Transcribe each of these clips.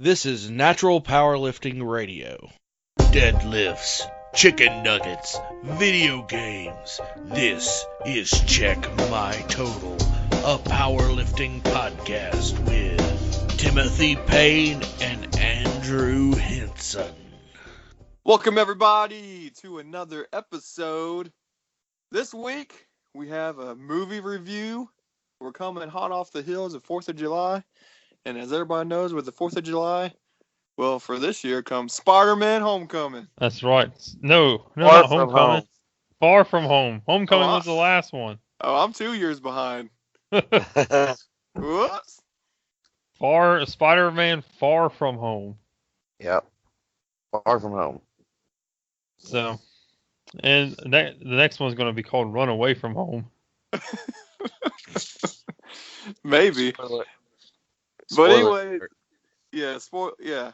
This is Natural Powerlifting Radio. Deadlifts, chicken nuggets, video games. This is Check My Total, a powerlifting podcast with Timothy Payne and Andrew Hinson. Welcome everybody to another episode. This week we have a movie review. We're coming hot off the heels of 4th of July. And as everybody knows, with the 4th of July, well, for this year comes Spider-Man Homecoming. That's right. No, Far not from Homecoming. home. Far from home. Homecoming Oh, was the last one. Oh, I'm 2 years behind. Whoops. Spider-Man Far From Home. Yep. Far from home. So, and the next one's going to be called Run Away From Home. Maybe. Spoiler. But anyway,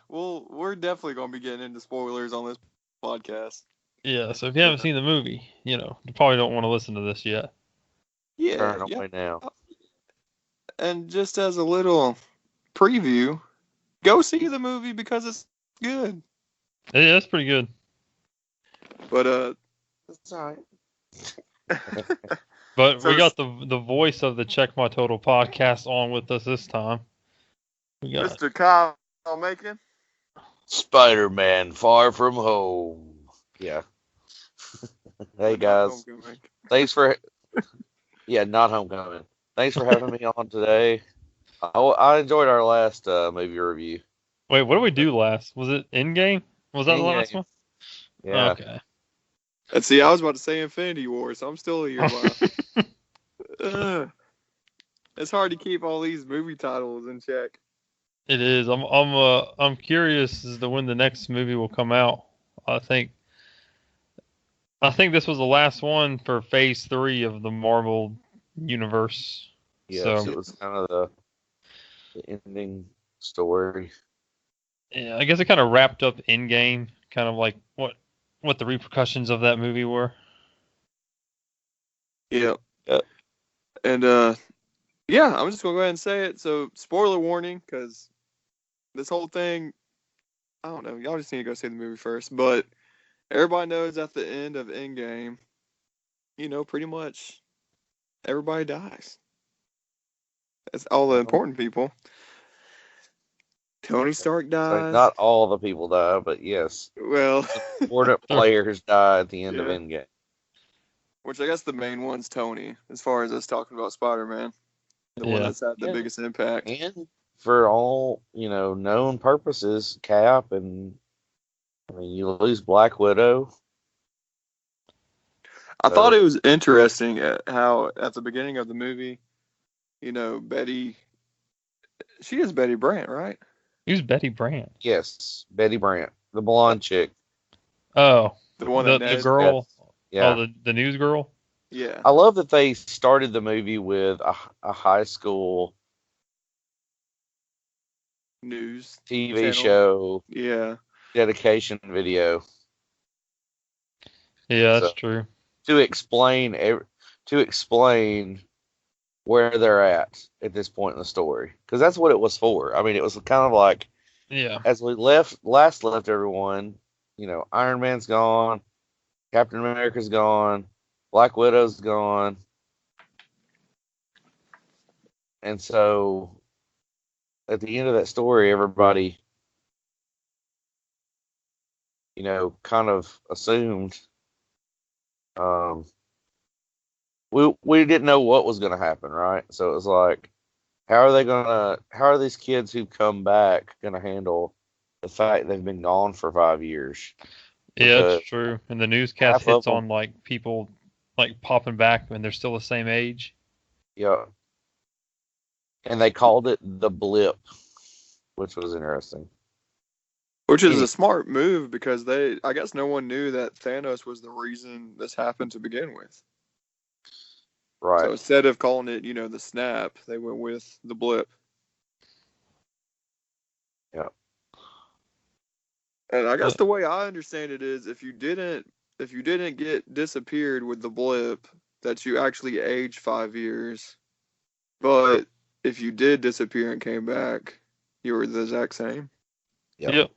we're definitely going to be getting into spoilers on this podcast. Yeah, so if you haven't seen the movie, you probably don't want to listen to this yet. Turn away now. And just as a little preview, go see the movie because it's good. Yeah, that's pretty good. But That's all right. But So we got the voice of the Check My Total podcast on with us this time. We got Mr. Kyle Macon. Spider-Man Far From Home. Yeah. Hey guys. Thanks for not Homecoming. Thanks for having me on today. I enjoyed our last movie review. Wait, what did we do last? Was it Endgame? Was that the last Endgame. one? Yeah. Okay. And see, I was about to say Infinity War, so I'm still a year behind. It's hard to keep all these movie titles in check. It is. I'm curious as to when the next movie will come out. I think this was the last one for Phase 3 of the Marvel universe. Yes, So, it was kind of the ending story. yeah, I guess it kind of wrapped up Endgame, kind of like what the repercussions of that movie were. Yeah. Yep. And I'm just gonna go ahead and say it. So, spoiler warning, because this whole thing, I don't know. Y'all just need to go see the movie first. But everybody knows at the end of Endgame, pretty much everybody dies. That's all the important people. Tony Stark So dies. not all the people die, but yes, Well, important players die at the end of Yeah. Endgame. which I guess the main one's Tony, as far as us talking about Spider-Man. The one Yeah. that's had the Yeah. biggest impact. And for all, known purposes, Cap and you lose Black Widow. I thought it was interesting at how at the beginning of the movie, Betty, she is Betty Brant, right? Who's Betty Brant? Yes, Betty Brant, the blonde chick. Oh, The one the that girl. Yeah. Oh, the news girl. Yeah. I love that they started the movie with a high school News TV channel. show Yeah. dedication video Yeah, that's So- true. to explain where they're at this point in the story, because that's what it was for. I mean, it was kind of like, Yeah. as we left everyone, Iron Man's gone, Captain America's gone, Black Widow's gone, and so at the end of that story, everybody, kind of assumed, we didn't know what was going to happen, right? So it was like, how are these kids who come back going to handle the fact they've been gone for 5 years? Yeah, Because that's true. And the newscast half of hits them- on like people like popping back when they're still the same age. Yeah. And they called it the blip, which was interesting. Which is Yeah. a smart move because I guess no one knew that Thanos was the reason this happened to begin with. Right. So instead of calling it, the snap, they went with the blip. Yeah. And I guess the way I understand it is if you didn't get disappeared with the blip, that you actually aged 5 years. But if you did disappear and came back, you were the exact same. Yep.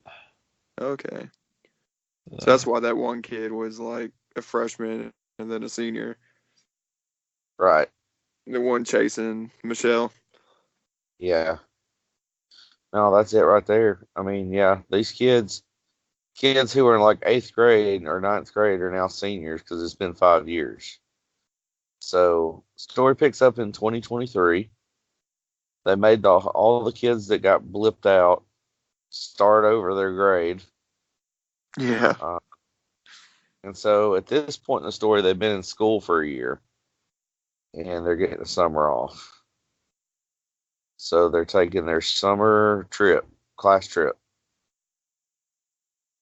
Okay. So that's why that one kid was like a freshman and then a senior. Right. The one chasing Michelle. Yeah. No, that's it right there. I mean, yeah, these kids who are in like 8th grade or 9th grade are now seniors because it's been 5 years. So, story picks up in 2023. They made all the kids that got blipped out start over their grade. Yeah. And so at this point in the story, they've been in school for a year and they're getting the summer off. So they're taking their summer trip, class trip.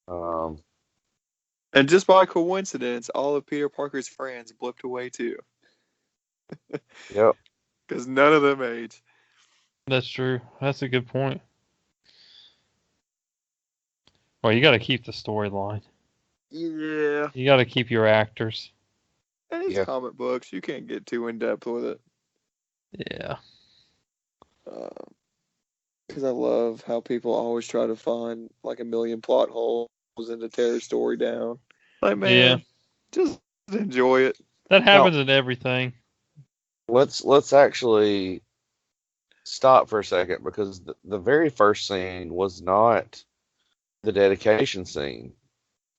And just by coincidence, all of Peter Parker's friends blipped away too. Yep. Because none of them age. That's true. That's a good point. Well, you got to keep the storyline. Yeah. You got to keep your actors. And it's comic books. You can't get too in depth with it. Yeah. Because I love how people always try to find like a million plot holes and to tear a story down. Like, man, just enjoy it. That happens in everything. Let's actually stop for a second because the very first scene was not the dedication scene.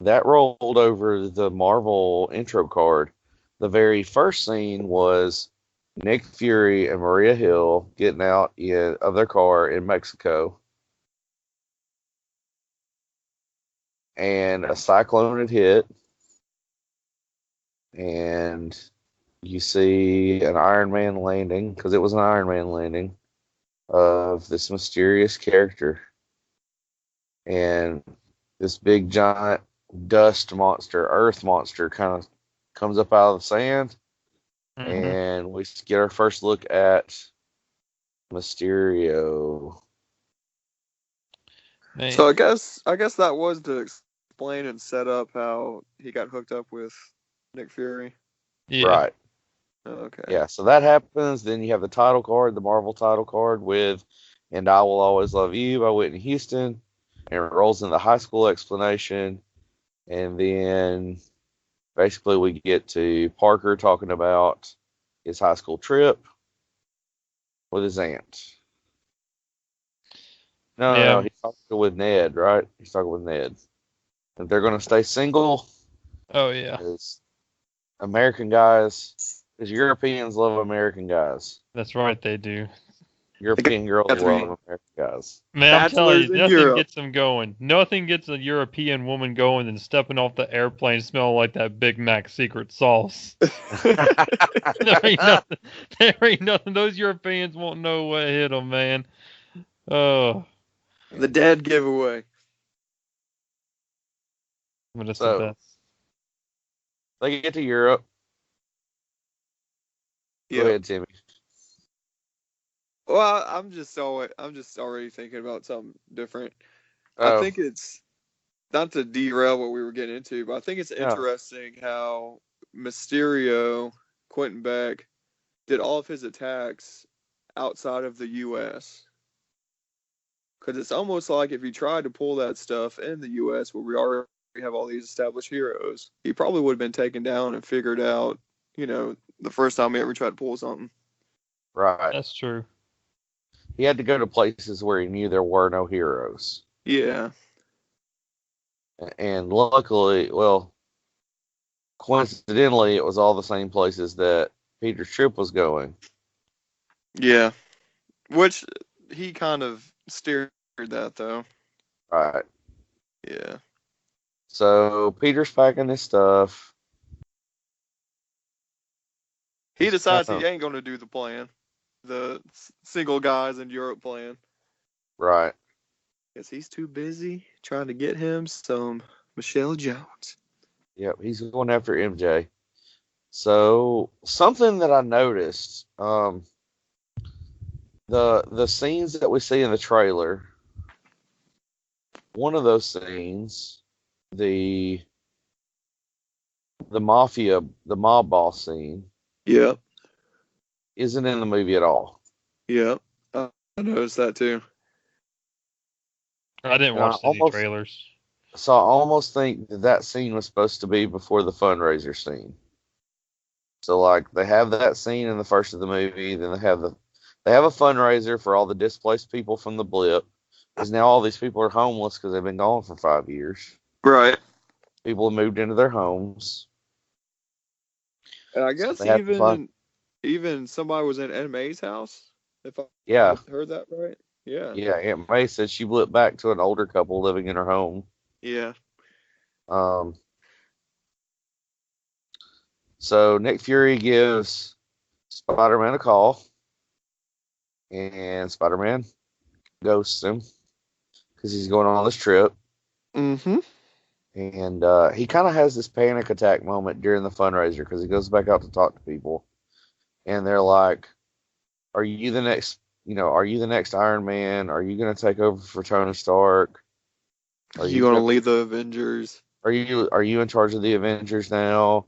That rolled over the Marvel intro card. The very first scene was Nick Fury and Maria Hill getting out of their car in Mexico. And a cyclone had hit. And you see an Iron Man landing, because it was an Iron Man landing, of this mysterious character. And this big giant dust monster, earth monster, kind of comes up out of the sand. Mm-hmm. And we get our first look at Mysterio. Man. So I guess that was to explain and set up how he got hooked up with Nick Fury. Yeah. Right. Okay. Yeah, so that happens. Then you have the title card, the Marvel title card with "And I Will Always Love You" by Whitney Houston. And it rolls in the high school explanation. And then basically we get to Parker talking about his high school trip with his aunt. No, he's talking with Ned, right? He's talking with Ned. And they're going to stay single. Oh, yeah. Because American guys, because Europeans love American guys. That's right, they do. European girls love American guys. Man, I'm telling you, nothing gets them going. Nothing gets a European woman going than stepping off the airplane smelling like that Big Mac secret sauce. There ain't nothing. Those Europeans won't know what hit them, man. Oh. The dead giveaway. But it's the best. They get to Europe. Go ahead, Timmy. Well, I'm just already thinking about something different. Oh. I think it's not to derail what we were getting into, but I think it's interesting how Mysterio, Quentin Beck, did all of his attacks outside of the U.S. Because it's almost like if he tried to pull that stuff in the U.S. where we already have all these established heroes, he probably would have been taken down and figured out, the first time he ever tried to pull something. Right. That's true. He had to go to places where he knew there were no heroes. Yeah. And luckily, coincidentally, it was all the same places that Peter's trip was going. Yeah. Which he kind of steered that, though. Right. Yeah. So Peter's packing his stuff. He decides he ain't going to do the plan. The single guys in Europe plan. Right. Because he's too busy trying to get him some Michelle Jones. Yep, he's going after MJ. So something that I noticed, the scenes that we see in the trailer, one of those scenes, the mob boss scene, Yep, isn't in the movie at all. Yep, I noticed that too. I didn't And I watch any trailers. So I almost think that scene was supposed to be before the fundraiser scene. So like they have that scene in the first of the movie, then they have a fundraiser for all the displaced people from the blip, because now all these people are homeless because they've been gone for 5 years. Right. People have moved into their homes. And I guess even somebody was in Aunt May's house, if I heard that right. Yeah. Yeah, Aunt May said she blipped back to an older couple living in her home. Yeah. So Nick Fury gives Spider-Man a call, and Spider-Man ghosts him because he's going on this trip. Mm-hmm. And he kind of has this panic attack moment during the fundraiser because he goes back out to talk to people, and they're like, "Are you the next? Are you the next Iron Man? Are you going to take over for Tony Stark? Are you going to lead the Avengers? Are you in charge of the Avengers now?"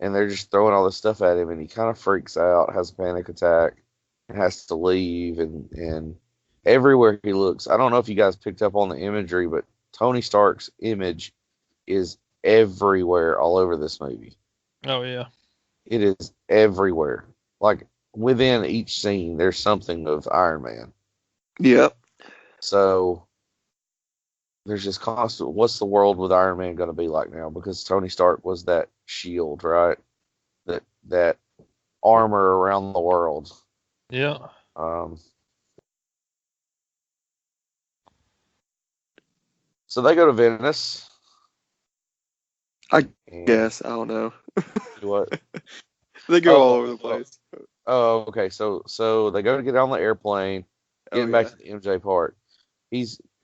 And they're just throwing all this stuff at him, and he kind of freaks out, has a panic attack, and has to leave. And everywhere he looks, I don't know if you guys picked up on the imagery, but Tony Stark's image is everywhere, all over this movie. Oh yeah, it is everywhere. Like within each scene, there's something of Iron Man. Yep. So there's just constant. What's the world with Iron Man going to be like now? Because Tony Stark was that shield, right? That armor around the world. Yeah. So they go to Venice. I guess. I don't know. What? They go all over the place. Oh, okay. So they go to get on the airplane, getting back to the MJ part.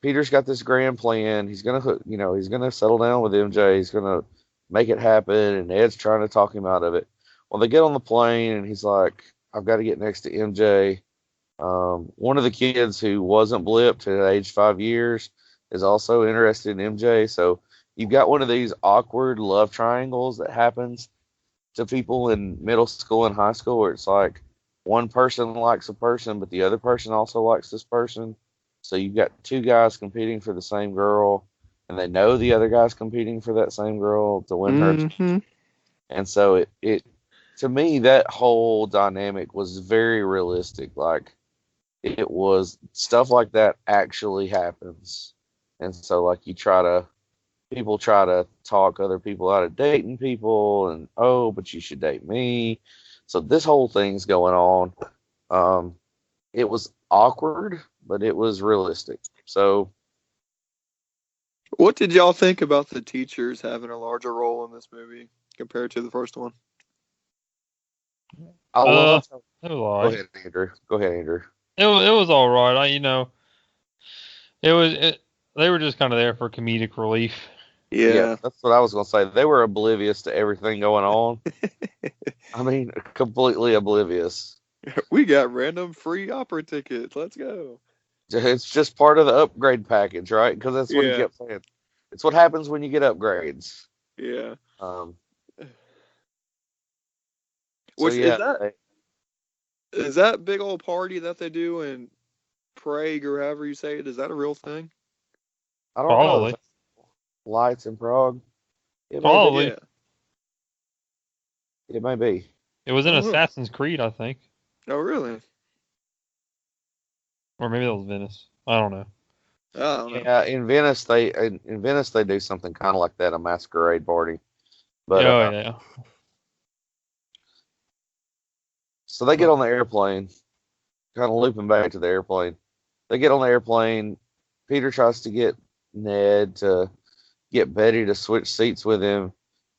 Peter's got this grand plan. He's gonna settle down with MJ. He's gonna make it happen, and Ed's trying to talk him out of it. Well, they get on the plane, and he's like, "I've got to get next to MJ." One of the kids who wasn't blipped at age 5 years is also interested in MJ. So you've got one of these awkward love triangles that happens to people in middle school and high school, where it's like one person likes a person, but the other person also likes this person. So you've got two guys competing for the same girl, and they know the other guy's competing for that same girl to win her. And so it to me, that whole dynamic was very realistic. Like it was stuff like that actually happens. And so like people try to talk other people out of dating people, and but you should date me. So this whole thing's going on. It was awkward, but it was realistic. So what did y'all think about the teachers having a larger role in this movie compared to the first one? Go ahead, Andrew. It was all right. They were just kind of there for comedic relief. Yeah, that's what I was gonna say. They were oblivious to everything going on. I mean, completely oblivious. We got random free opera tickets. Let's go. It's just part of the upgrade package, right? Because that's what he kept saying. It's what happens when you get upgrades. Yeah. Is that big old party that they do in Prague or however you say it? Is that a real thing? I don't know. Lights in Prague. Probably. It may be. It was in Assassin's Creed, I think. Oh, really? Or maybe that was Venice. I don't know. Yeah, in Venice they do something kind of like that, a masquerade party. But yeah. So they get on the airplane, kind of looping back to the airplane. They get on the airplane. Peter tries to get Ned to get Betty to switch seats with him.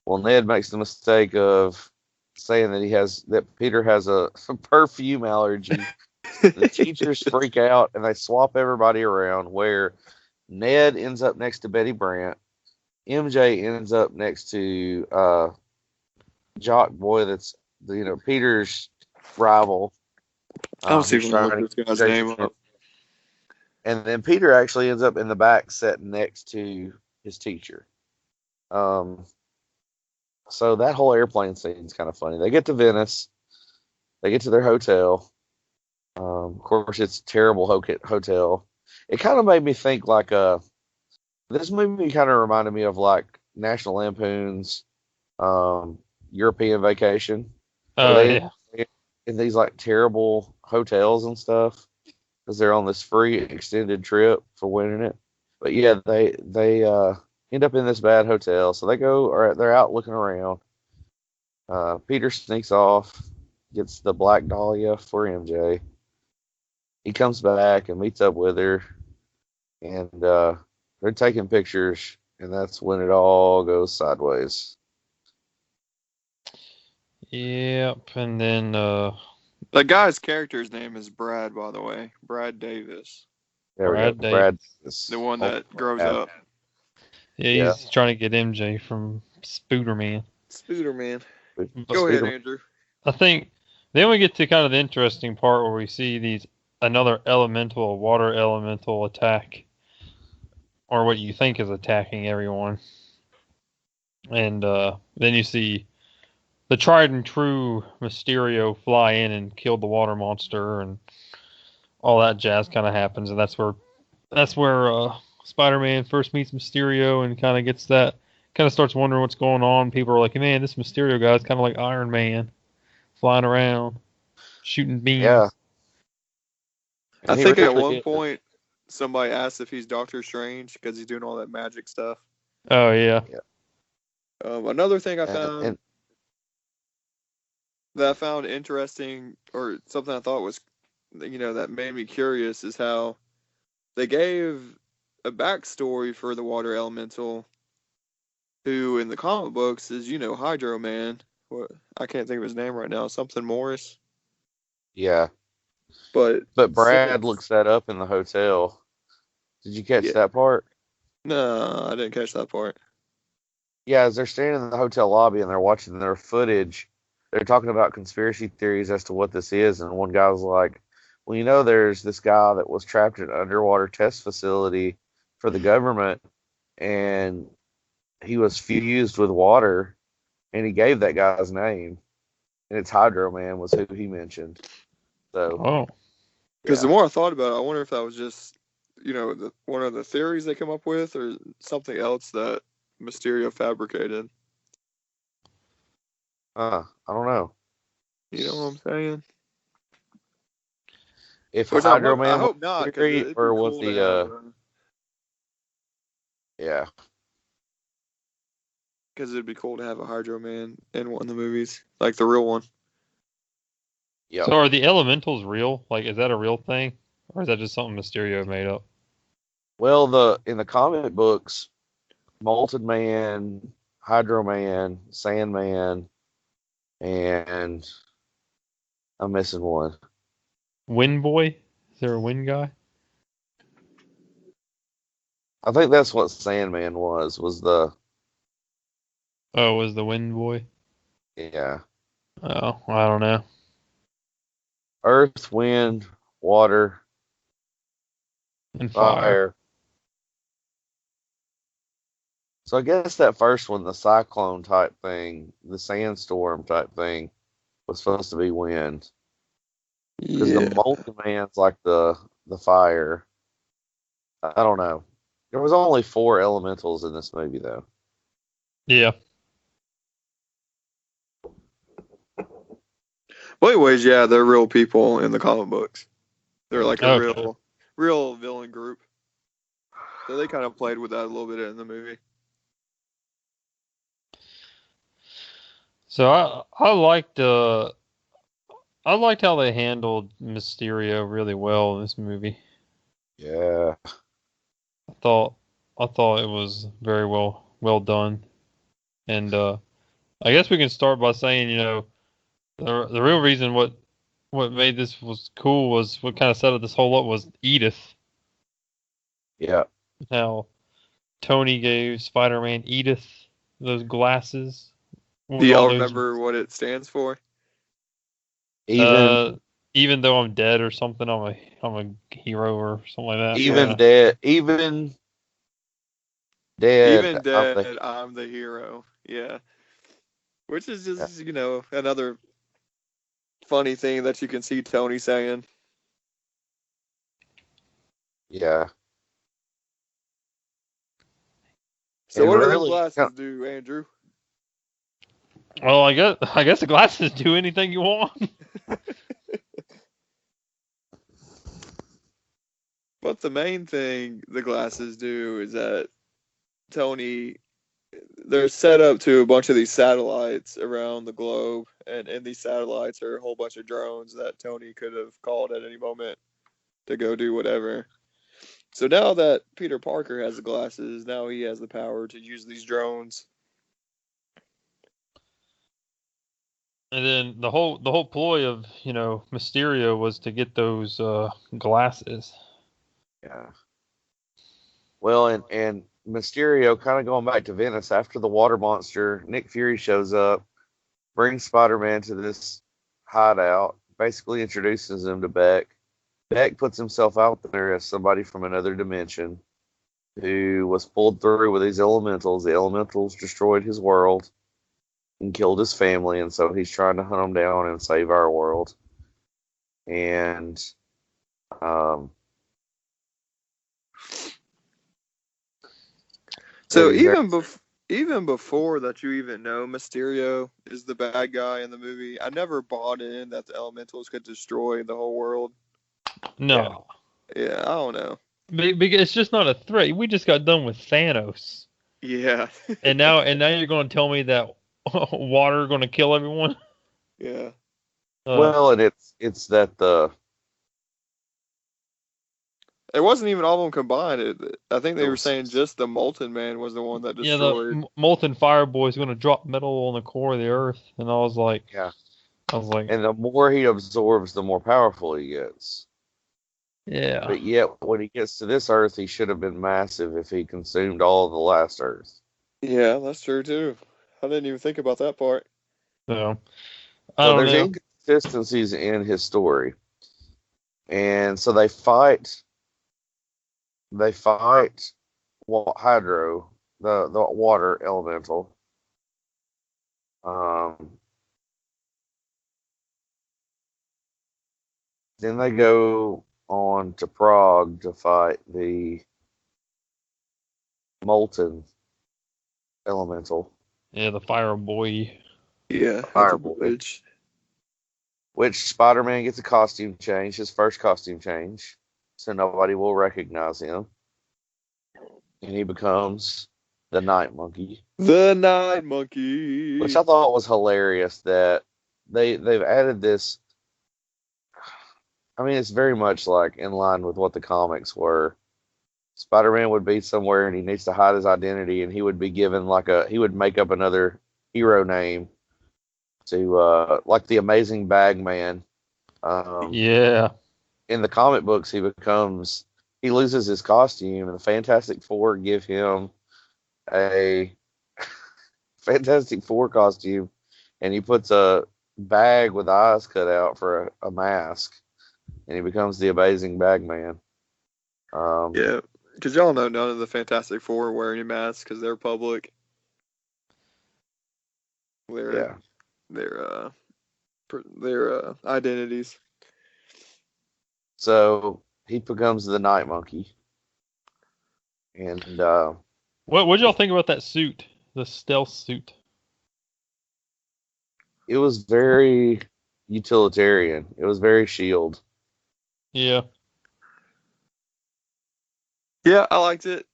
Well, Ned makes the mistake of saying that Peter has a perfume allergy. The teachers freak out and they swap everybody around, where Ned ends up next to Betty Brant. MJ ends up next to Jock Boy, that's Peter's rival. I don't see this guy's name up. And then Peter actually ends up in the back sitting next to his teacher. So that whole airplane scene is kind of funny. They get to Venice. They get to their hotel. Of course, it's a terrible hotel. it kind of made me think like this movie kind of reminded me of like National Lampoon's European Vacation. Oh They yeah. in these like terrible hotels and stuff because they're on this free extended trip for winning it. But yeah, they end up in this bad hotel, so they're out looking around. Peter sneaks off, gets the Black Dahlia for MJ. He comes back and meets up with her, and they're taking pictures, and that's when it all goes sideways. Yep, and then That guy's character's name is Brad, by the way. Brad Davis. There we Brad go. Brad, The one that grows up. yeah, he's trying to get MJ from Spooderman. Spooderman. But Go ahead, Andrew. I think then we get to kind of the interesting part where we see another elemental, water elemental attack, or what you think is attacking everyone, and then you see the tried and true Mysterio fly in and kill the water monster, and all that jazz kind of happens, and that's where Spider-Man first meets Mysterio and kind of starts wondering what's going on. People are like, man, this Mysterio guy is kind of like Iron Man, flying around, shooting beams. Yeah. I think at one point somebody asked if he's Doctor Strange because he's doing all that magic stuff. Oh yeah. Another thing I found that I found interesting, or something I thought was, that made me curious, is how they gave a backstory for the water elemental, who in the comic books is, Hydro Man. I can't think of his name right now. Something Morris. Yeah. But Brad looks that up in the hotel. Did you catch that part? No, I didn't catch that part. Yeah, as they're standing in the hotel lobby and they're watching their footage, they're talking about conspiracy theories as to what this is, and one guy was like, well, there's this guy that was trapped in an underwater test facility for the government, and he was fused with water, and he gave that guy's name, and it's Hydro Man was who he mentioned. So, because the more I thought about it, I wonder if that was just, one of the theories they come up with, or something else that Mysterio fabricated. I don't know. You know what I'm saying? If Hydro Man I hope not, or was the yeah. Because it'd be cool to have a Hydro Man in one of the movies, like the real one. Yeah. So are the elementals real? Like, is that a real thing, or is that just something Mysterio made up? Well, in the comic books, Molten Man, Hydro Man, Sandman, and I'm missing one. Wind Boy? Is there a wind guy? I think that's what Sandman was the... Oh, was the Wind Boy? Yeah. Oh, I don't know. Earth, wind, water, and fire. So I guess that first one, the cyclone type thing, the sandstorm type thing, was supposed to be wind. Because the Molten Man's like the fire. I don't know. There was only 4 elementals in this movie, though. Yeah. Well, anyways, yeah, they're real people in the comic books. They're like a real villain group. So they kind of played with that a little bit in the movie. So I liked how they handled Mysterio really well in this movie. Yeah. I thought it was very well done. And I guess we can start by saying, the real reason what made this was cool was what kind of set up this whole up was Edith. Yeah. How Tony gave Spider-Man Edith those glasses. Do y'all remember what it stands for? Even though I'm dead or something, I'm a hero or something like that. Even dead, I'm the hero. Yeah. Which is just, another funny thing that you can see Tony saying. Yeah. So And what do those really, glasses do, Andrew? Well, I guess the glasses do anything you want. But the main thing the glasses do is that Tony, they're set up to a bunch of these satellites around the globe, and in these satellites are a whole bunch of drones that Tony could have called at any moment to go do whatever. So now that Peter Parker has the glasses, now he has the power to use these drones. And then the whole ploy of Mysterio was to get those glasses. yeah. Well, and Mysterio, kind of going back to Venice, after the water monster, Nick Fury shows up, brings Spider-Man to this hideout, basically introduces him to Beck. Beck puts himself out there as somebody from another dimension who was pulled through with these elementals. The elementals destroyed his world and killed his family, and so he's trying to hunt them down and save our world. And so even before that, you even know Mysterio is the bad guy in the movie, I never bought in that the elementals could destroy the whole world. No. Yeah, I don't know. Because it's just not a threat. We just got done with Thanos. Yeah. and now you're going to tell me that water going to kill everyone? Yeah. Well, and it's that it wasn't even all of them combined. I think they were saying just the Molten Man was the one that destroyed. Yeah, the Molten Fire Boy is going to drop metal on the core of the Earth, and I was like, and the more he absorbs, the more powerful he gets. Yeah. But yet, when he gets to this Earth, he should have been massive if he consumed all of the last Earth. Yeah, that's true too. I didn't even think about that part. So there's inconsistencies in his story, and so they fight. They fight Hydro, the water elemental. Then they go on to Prague to fight the Molten elemental. Yeah, the Fire Boy. Yeah, Fire Boy. Which Spider-Man gets a costume change, his first costume change, so nobody will recognize him. And he becomes the Night Monkey. The Night Monkey. Which I thought was hilarious that they've added this. I mean, it's very much like in line with what the comics were. Spider-Man would be somewhere and he needs to hide his identity, and he would be given he would make up another hero name to like the Amazing Bagman. Yeah. In the comic books, he loses his costume, and the Fantastic Four give him a Fantastic Four costume, and he puts a bag with eyes cut out for a mask, and he becomes the Amazing Bagman. Yeah, because y'all know none of the Fantastic Four are wearing a mask because they're public. Their identities. So he becomes the Night Monkey. And what did y'all think about that suit, the stealth suit? It was very utilitarian. It was very S.H.I.E.L.D. Yeah. Yeah, I liked it.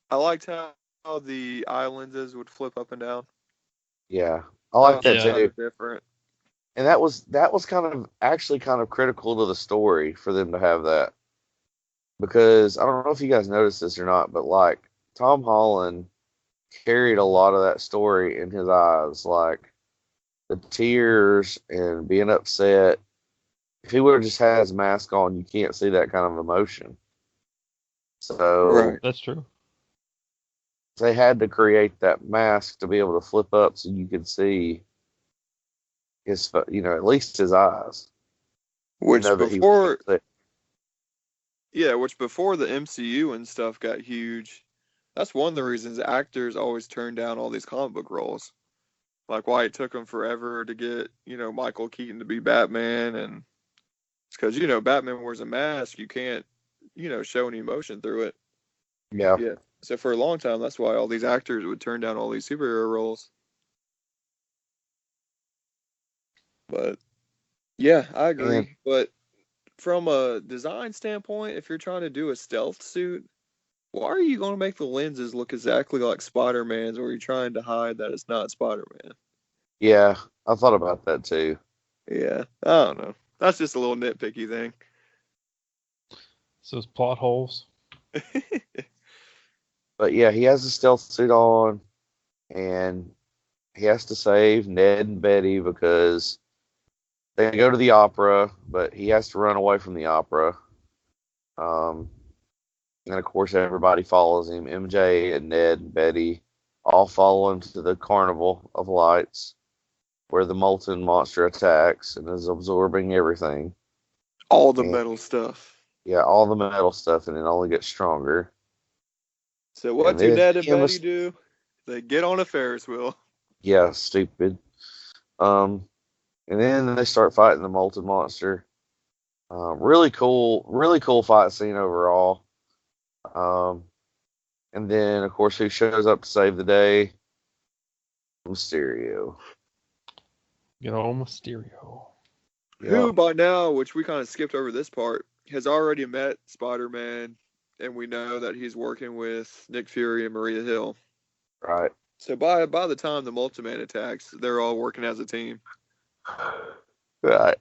I liked how the eye lenses would flip up and down. Yeah, I like that too. Kind of different. And that was kind of critical to the story for them to have that, because I don't know if you guys noticed this or not, but like Tom Holland carried a lot of that story in his eyes, like the tears and being upset. If he would have just had his mask on, you can't see that kind of emotion. So right. That's true. They had to create that mask to be able to flip up so you could see his, at least his eyes. Which before the MCU and stuff got huge, that's one of the reasons actors always turn down all these comic book roles. Like why it took them forever to get, Michael Keaton to be Batman, and it's because, Batman wears a mask, you can't, show any emotion through it. Yeah. Yeah. So for a long time, that's why all these actors would turn down all these superhero roles. But yeah, I agree. And But from a design standpoint, if you're trying to do a stealth suit, why are you going to make the lenses look exactly like Spider-Man's, or are you trying to hide that it's not Spider-Man? yeah, I thought about that too. Yeah, I don't know. That's just a little nitpicky thing. So it's plot holes. But yeah, he has a stealth suit on, and he has to save Ned and Betty because they go to the opera, but he has to run away from the opera. Um, and of course, everybody follows him. MJ and Ned and Betty all follow him to the Carnival of Lights, where the molten monster attacks and is absorbing everything. All the And, metal stuff. yeah, all the metal stuff, and it only gets stronger. So what And do then Ned and Betty do? They get on a Ferris wheel. Yeah, stupid. And then they start fighting the molten monster. Really cool fight scene overall. And then of course, who shows up to save the day? Mysterio. Good old Mysterio. Who Yep. by now, which we kind of skipped over this part, has already met Spider-Man, and we know that he's working with Nick Fury and Maria Hill. Right. So by the time the Multiman attacks, they're all working as a team. Right.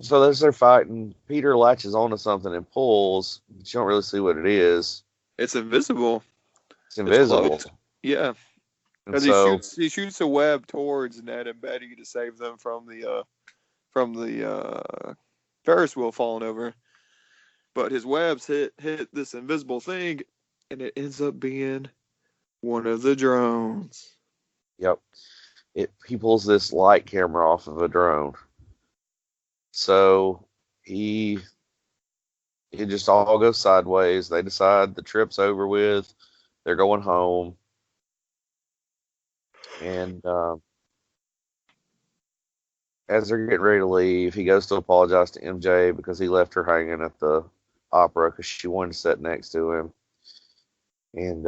So as they're fighting, Peter latches onto something and pulls, but you don't really see what it is. It's invisible. It's invisible. Yeah. And Because so he shoots a web towards Ned and Betty to save them from the Ferris wheel falling over. But his webs hit this invisible thing, and it ends up being one of the drones. yep. He pulls this light camera off of a drone. So it just all goes sideways. They decide the trip's over with. They're going home. And as they're getting ready to leave, he goes to apologize to MJ because he left her hanging at the opera because she wanted to sit next to him. And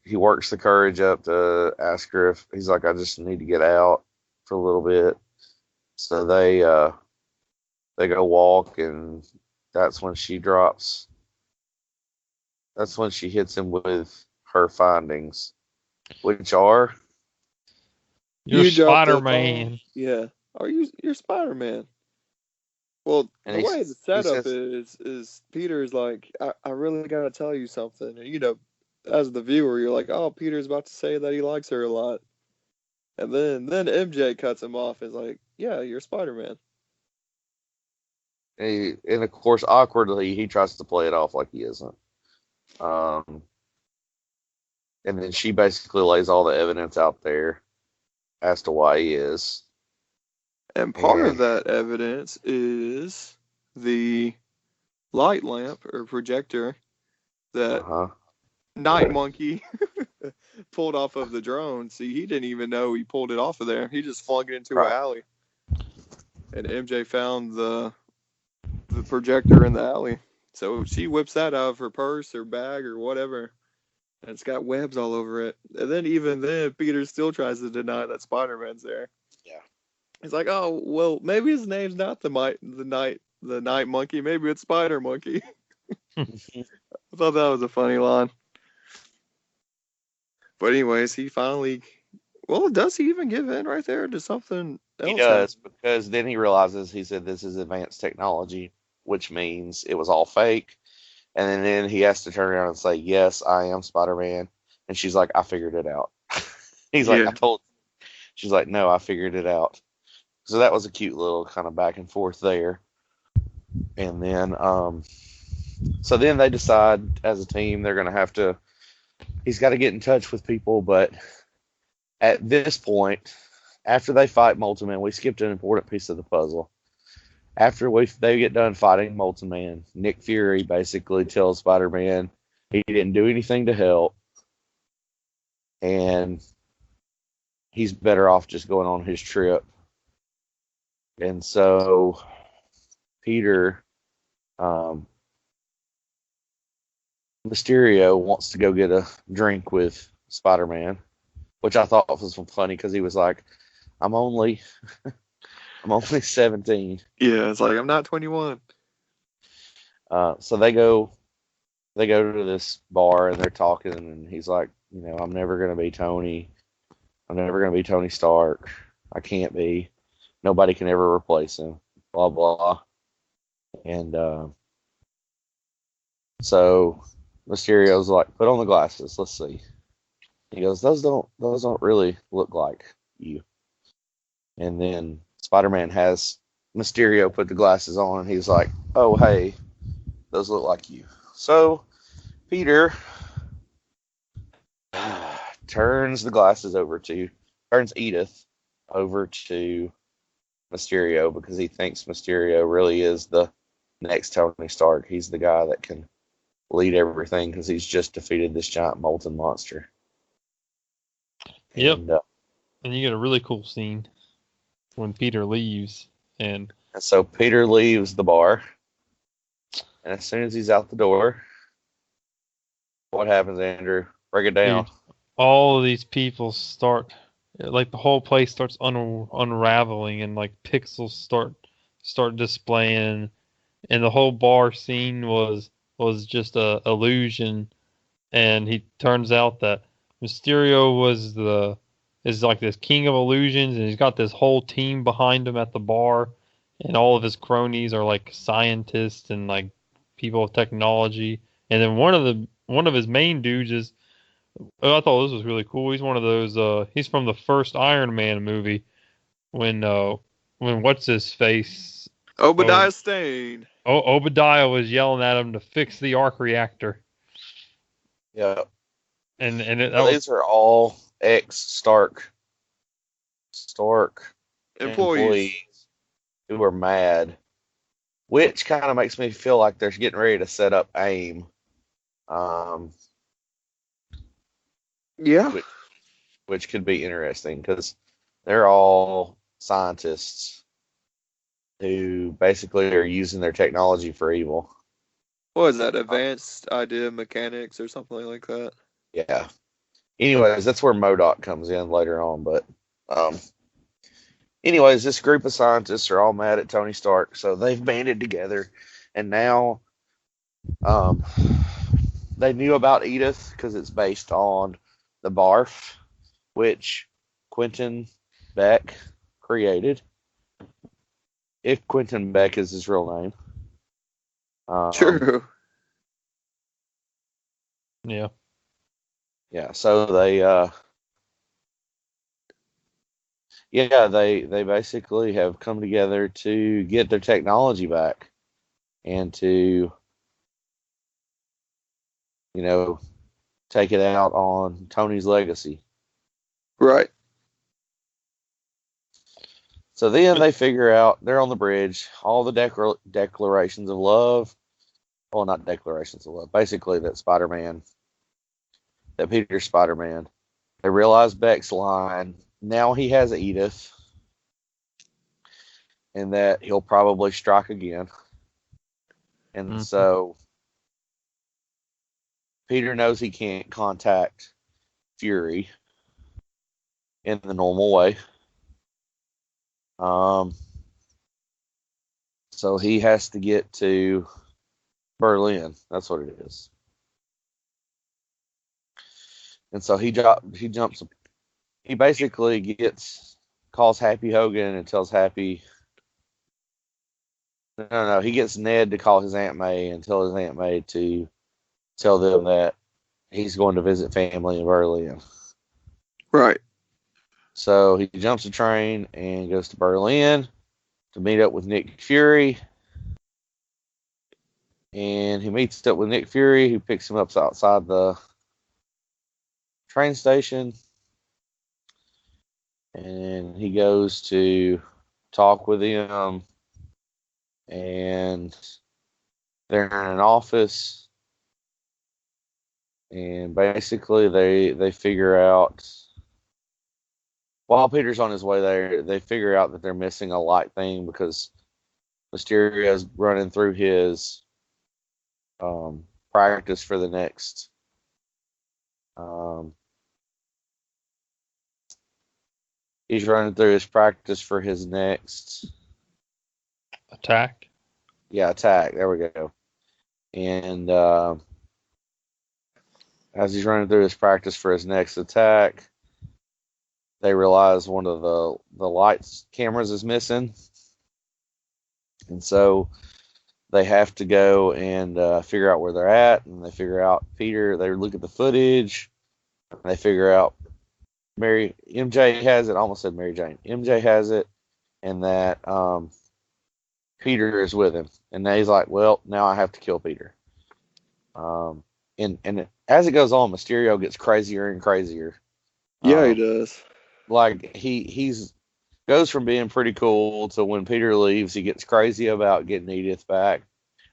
he works the courage up to ask her if he's like, I just need to get out for a little bit. So they go walk, and that's when she drops. That's when she hits him with her findings, which are You're You dropped the Spider-Man. bomb. Yeah. You're Spider-Man. Well, And the he- way the he setup says- is Peter's like, I really got to tell you something. And, as the viewer, you're like, oh, Peter's about to say that he likes her a lot. And then MJ cuts him off and is like, yeah, you're Spider-Man. and of course, awkwardly, he tries to play it off like he isn't. And then she basically lays all the evidence out there as to why he is. And part of And- that evidence is the light lamp or projector that Uh-huh. Night Monkey pulled off of the drone. See, he didn't even know he pulled it off of there. He just flung it into Right. an alley. And MJ found the projector in the alley. So she whips that out of her purse or bag or whatever. And it's got webs all over it. And then even then, Peter still tries to deny that Spider-Man's there. Yeah. He's like, oh, well, maybe his name's not the night monkey. Maybe it's Spider Monkey. I thought that was a funny line. But anyways, he finally, well, does he even give in right there to something else? He does, because then he realizes, he said, this is advanced technology, which means it was all fake. And then he has to turn around and say, yes, I am Spider-Man. And she's like, I figured it out. He's like, Yeah. she's like, no, I figured it out. So that was a cute little kind of back and forth there. And then, so then they decide as a team, they're going to he's got to get in touch with people. But at this point, after they fight Molten Man, we skipped an important piece of the puzzle. After they get done fighting Molten Man, Nick Fury basically tells Spider-Man he didn't do anything to help, and he's better off just going on his trip. And so Peter Mysterio wants to go get a drink with Spider-Man, which I thought was funny because he was like, I'm only 17. Yeah, it's like I'm not 21. So they go to this bar and they're talking, and he's like, I'm never gonna be Tony. I'm never gonna be Tony Stark. I can't be. Nobody can ever replace him. Blah blah. And so Mysterio's like, put on the glasses. Let's see. He goes, those don't really look like you. And then Spider-Man has Mysterio put the glasses on, and he's like, oh hey, those look like you. So Peter turns Edith over to Mysterio because he thinks Mysterio really is the next Tony Stark. He's the guy that can lead everything because he's just defeated this giant molten monster. Yep. And you get a really cool scene when Peter leaves. And so Peter leaves the bar. And as soon as he's out the door, what happens, Andrew? Break it down. Dude, all of these people start, like the whole place starts unraveling, and like pixels start displaying, and the whole bar scene was just a illusion. And he turns out that Mysterio is like this king of illusions, and he's got this whole team behind him at the bar, and all of his cronies are like scientists and like people of technology. And then one of his main dudes is, I thought this was really cool. He's one of those. He's from the first Iron Man movie when what's his face? Obadiah Stane. Obadiah was yelling at him to fix the arc reactor. Yeah. And these are all ex-Stark employees who are mad, which kind of makes me feel like they're getting ready to set up AIM. Yeah. Which could be interesting because they're all scientists who basically are using their technology for evil. What is that? Advanced idea mechanics or something like that? Yeah. Anyways, that's where MODOK comes in later on. But anyways, this group of scientists are all mad at Tony Stark, so they've banded together, and now they knew about Edith because it's based on the barf, which Quentin Beck created. If Quentin Beck is his real name. True. Yeah. Yeah, so they they basically have come together to get their technology back and to take it out on Tony's legacy. Right. So then they figure out they're on the bridge, all the declarations of love. Well, not declarations of love. Basically, that Peter's Spider-Man. They realize Beck's line. Now he has Edith. And that he'll probably strike again. And so Peter knows he can't contact Fury in the normal way. So he has to get to Berlin. That's what it is. And so he jumps. He basically calls Happy Hogan and tells Happy. No. He gets Ned to call his Aunt May and tell his Aunt May to tell them that he's going to visit family in Berlin. Right. So he jumps a train and goes to Berlin to meet up with Nick Fury. And he meets up with Nick Fury, who picks him up outside the train station. And he goes to talk with him. And they're in an office. And basically they figure out, while Peter's on his way there, they figure out that they're missing a light thing because Mysterio's running through his practice for the next. He's running through his practice for his next attack. Yeah, attack. There we go. And as he's running through his practice for his next attack, they realize one of the lights cameras is missing, and so they have to go and figure out where they're at. And they figure out Peter. They look at the footage. And they figure out MJ has it. I almost said Mary Jane. MJ has it, and that Peter is with him. And now he's like, well, now I have to kill Peter. And as it goes on, Mysterio gets crazier and crazier. Yeah, he does. Like he's goes from being pretty cool to when Peter leaves, he gets crazy about getting Edith back,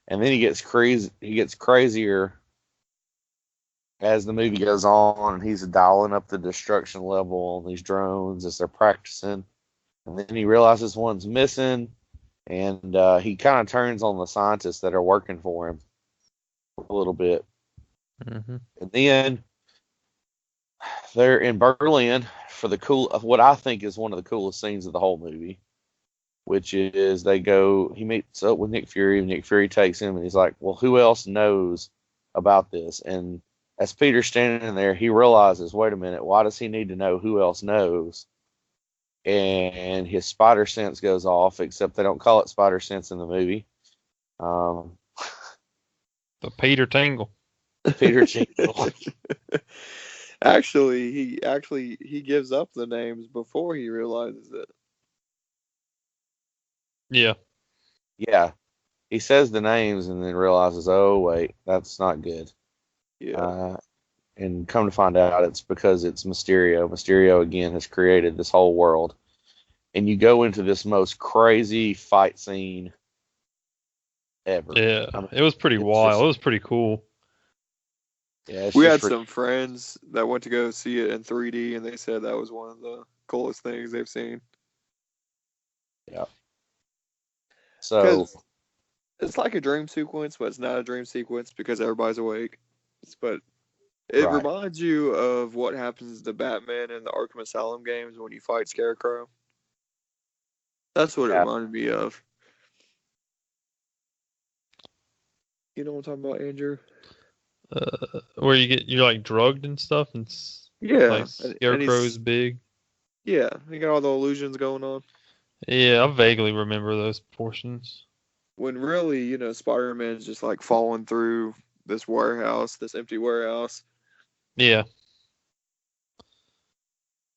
and then he gets crazy. He gets crazier as the movie goes on, and he's dialing up the destruction level on these drones as they're practicing. And then he realizes one's missing, and he kind of turns on the scientists that are working for him a little bit. Mm-hmm. And then they're in Berlin for what I think is one of the coolest scenes of the whole movie, which is he meets up with Nick Fury, and Nick Fury takes him, and he's like, well, who else knows about this? And as Peter's standing there, he realizes, wait a minute, why does he need to know who else knows? And his spider sense goes off, except they don't call it spider sense in the movie. The Peter Tingle. Peter Tingle. Actually, he gives up the names before he realizes it. Yeah. Yeah. He says the names and then realizes, oh, wait, that's not good. Yeah. And come to find out, it's because it's Mysterio. Mysterio, again, has created this whole world. And you go into this most crazy fight scene ever. Yeah. It was pretty wild. It was pretty cool. Yeah, we had some friends that went to go see it in 3D, and they said that was one of the coolest things they've seen. Yeah. So it's like a dream sequence, but it's not a dream sequence because everybody's awake. But it reminds you of what happens to Batman in the Arkham Asylum games when you fight Scarecrow. That's what it reminded me of. You know what I'm talking about, Andrew? Where you're like drugged and stuff, and like Scarecrow's big. Yeah, you got all the illusions going on. Yeah, I vaguely remember those portions. When really, Spider-Man's just like falling through this empty warehouse. Yeah.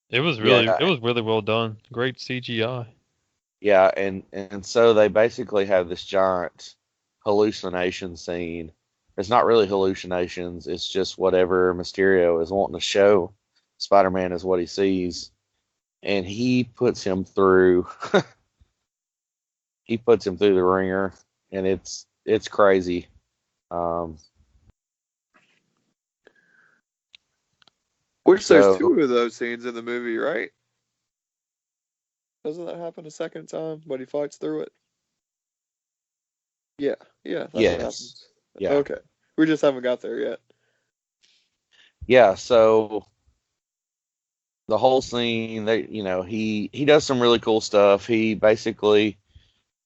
It was really well done. Great CGI. Yeah, and so they basically have this giant hallucination scene. It's not really hallucinations. It's just whatever Mysterio is wanting to show Spider-Man is what he sees. And he puts him through the ringer, and it's crazy. There's two of those scenes in the movie, right? Doesn't that happen a second time, but he fights through it? Yeah, that's what happens. Yeah. Okay. We just haven't got there yet. Yeah, so the whole scene, he does some really cool stuff. He basically,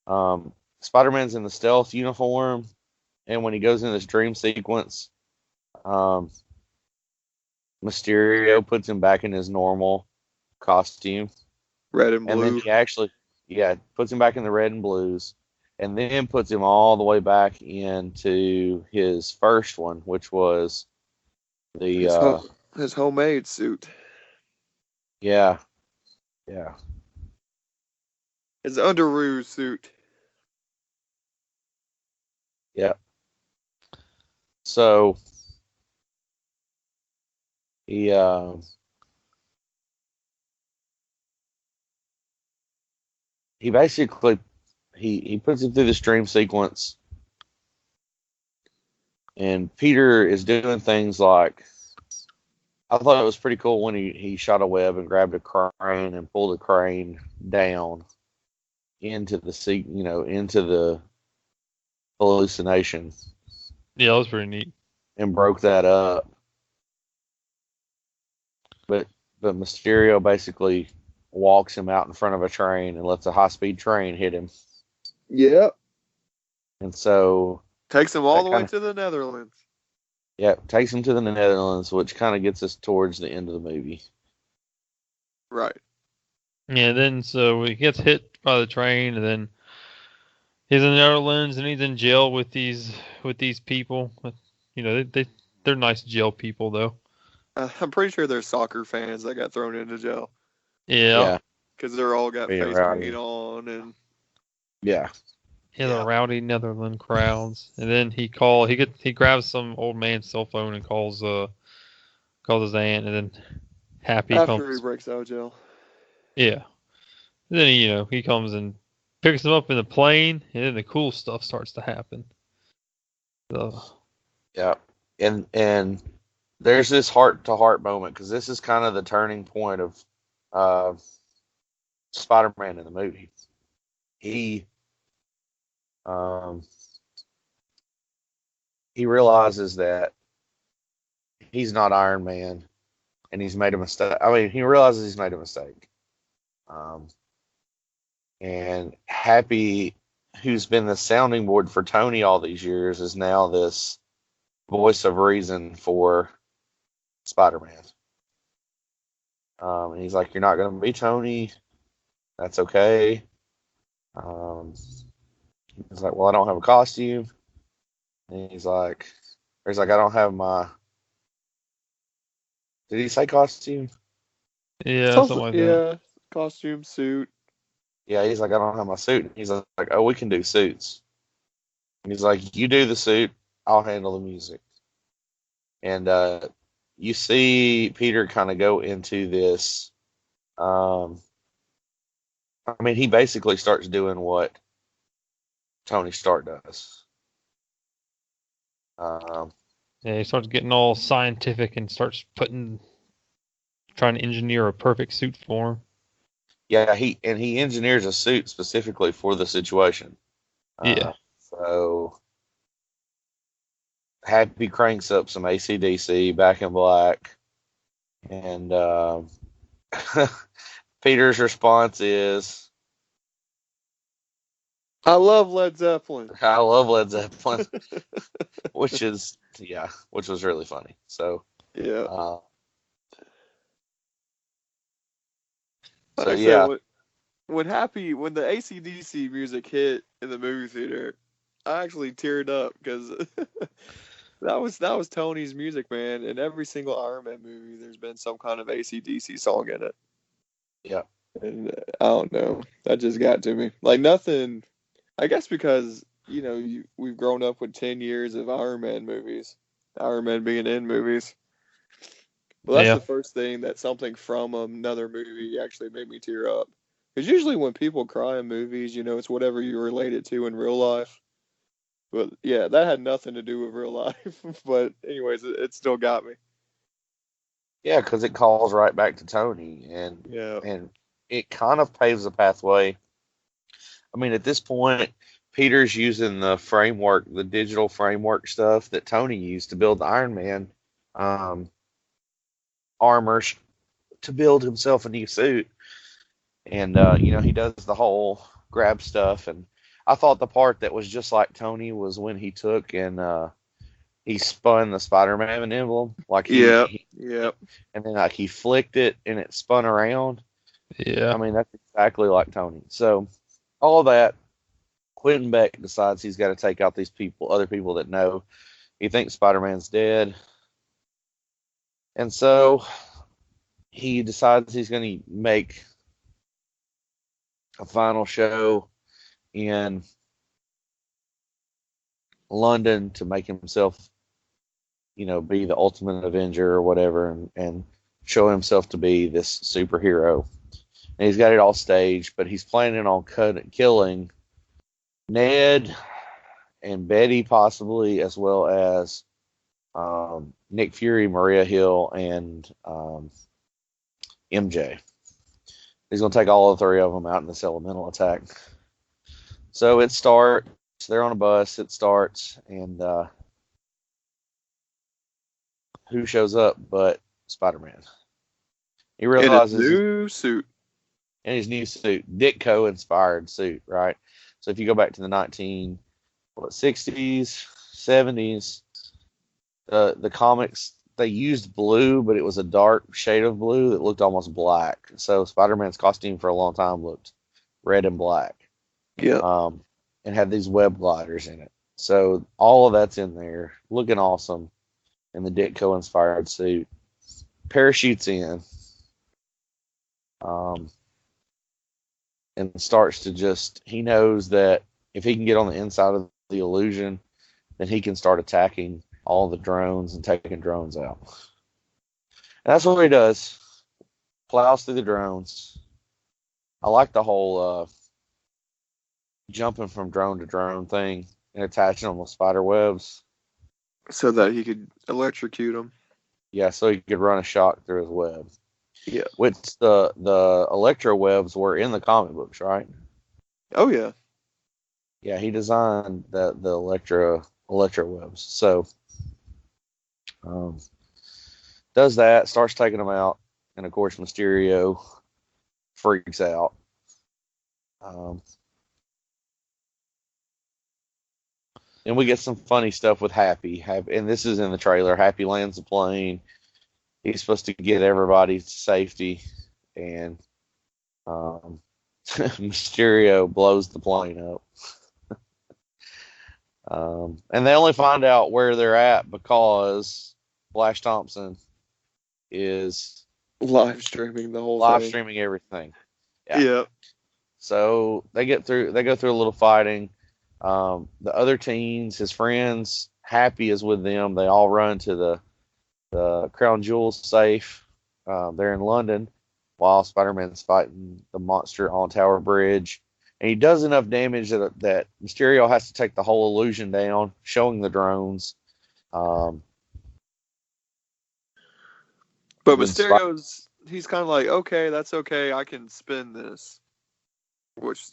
Spider-Man's in the stealth uniform, and when he goes in this dream sequence, Mysterio puts him back in his normal costume. Red and blue. And then he actually, puts him back in the red and blues, and then puts him all the way back into his first one, which was his homemade suit. Yeah. His underoos suit. Yeah. So he basically he puts him through this dream sequence, and Peter is doing things like, I thought it was pretty cool when he shot a web and grabbed a crane and pulled a crane down into the hallucination. Yeah, that was pretty neat. and broke that up. But Mysterio basically walks him out in front of a train and lets a high-speed train hit him. Yep. And so takes him all the way to the Netherlands. Yeah, takes him to the Netherlands, which kind of gets us towards the end of the movie. Right. Yeah, then so he gets hit by the train, and then he's in the Netherlands, and he's in jail with these people. You know, they're nice jail people, though. I'm pretty sure they're soccer fans that got thrown into jail. Yeah. Because they're all got Being face rowdy. paint on and. Yeah, the rowdy Netherland crowds, and then he grabs some old man's cell phone and calls his aunt, and then Happy after comes. He breaks out of jail. Yeah, and then he comes and picks him up in the plane, and then the cool stuff starts to happen. So. Yeah, and there's this heart-to-heart moment because this is kind of the turning point of Spider-Man in the movie. He realizes that he's not Iron Man, and he's made a mistake. I mean, he realizes he's made a mistake. And Happy, who's been the sounding board for Tony all these years, is now this voice of reason for Spider-Man. And he's like, "You're not going to be Tony. That's okay." He's like, "Well, I don't have a costume." And he's like, "I don't have my." Did he say costume? Yeah, something like that. Yeah, costume, suit. Yeah, he's like, "I don't have my suit." He's like, "Oh, we can do suits." And he's like, "You do the suit, I'll handle the music." And you see Peter kind of go into this. I mean, he basically starts doing what Tony Stark does. Yeah, he starts getting all scientific and starts trying to engineer a perfect suit for him. Yeah, he engineers a suit specifically for the situation. Yeah. So Happy cranks up some AC/DC, Back in Black, and Peter's response is, "I love Led Zeppelin." "I love Led Zeppelin," which was really funny. So yeah. So like yeah. When the AC/DC music hit in the movie theater, I actually teared up because that was Tony's music, man. In every single Iron Man movie, there's been some kind of AC/DC song in it. Yeah. And I don't know, that just got to me. Like nothing. I guess because we've grown up with 10 years of Iron Man movies, Iron Man being in movies. Well, that's the first thing that something from another movie actually made me tear up. Because usually when people cry in movies, it's whatever you relate it to in real life. But yeah, that had nothing to do with real life. But anyways, it still got me. Yeah, because it calls right back to Tony, and it kind of paves the pathway. I mean, at this point, Peter's using the framework, the digital framework stuff that Tony used to build the Iron Man armor to build himself a new suit. And, he does the whole grab stuff. And I thought the part that was just like Tony was when he took and he spun the Spider-Man emblem. Like Yep. And then like he flicked it and it spun around. Yeah. I mean, that's exactly like Tony. So all of that, Quentin Beck decides he's got to take out these people, other people that know. He thinks Spider-Man's dead. And so he decides he's going to make a final show in London to make himself, be the ultimate Avenger or whatever, and show himself to be this superhero. And he's got it all staged, but he's planning on killing Ned and Betty possibly, as well as Nick Fury, Maria Hill, and MJ. He's going to take all the three of them out in this elemental attack. So it starts. They're on a bus. It starts, and who shows up but Spider-Man. He In his realizes new suit. in his new suit, Ditko inspired suit, right? So if you go back to the 60s, 70s, the comics, they used blue, but it was a dark shade of blue that looked almost black. So Spider-Man's costume for a long time looked red and black. Yeah. And had these web gliders in it. So all of that's in there, looking awesome in the Ditko inspired suit. Parachutes in. And starts to he knows that if he can get on the inside of the illusion, then he can start attacking all the drones and taking drones out. And that's what he does. Plows through the drones. I like the whole jumping from drone to drone thing and attaching them with spider webs. So that he could electrocute them. Yeah, so he could run a shock through his web. Yeah. Which the electro webs were in the comic books, right? Oh yeah. Yeah, he designed the electro webs. So does that, starts taking them out, and of course Mysterio freaks out. And we get some funny stuff with Happy, and this is in the trailer. Happy lands the plane. He's supposed to get everybody to safety, and Mysterio blows the plane up. And they only find out where they're at because Flash Thompson is live streaming the whole live thing. streaming everything. Yeah. So they go through a little fighting. The other teens, his friends, Happy is with them. They all run to the Crown Jewels safe. They're in London while Spider-Man's fighting the monster on Tower Bridge. And he does enough damage that Mysterio has to take the whole illusion down, showing the drones. But Mysterio's, he's kind of like, okay, that's okay. I can spin this. Which,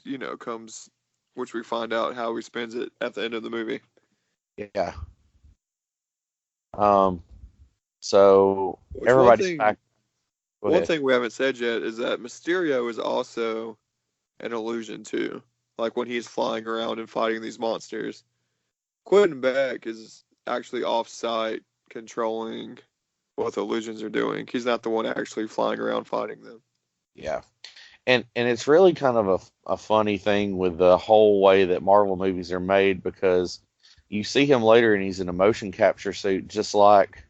which we find out how he spins it at the end of the movie. Yeah. So everybody's back. One thing we haven't said yet is that Mysterio is also an illusion too. Like when he's flying around and fighting these monsters, Quentin Beck is actually off-site controlling what the illusions are doing. He's not the one actually flying around fighting them. Yeah. And it's really kind of a funny thing with the whole way that Marvel movies are made, because you see him later and he's in a motion capture suit just like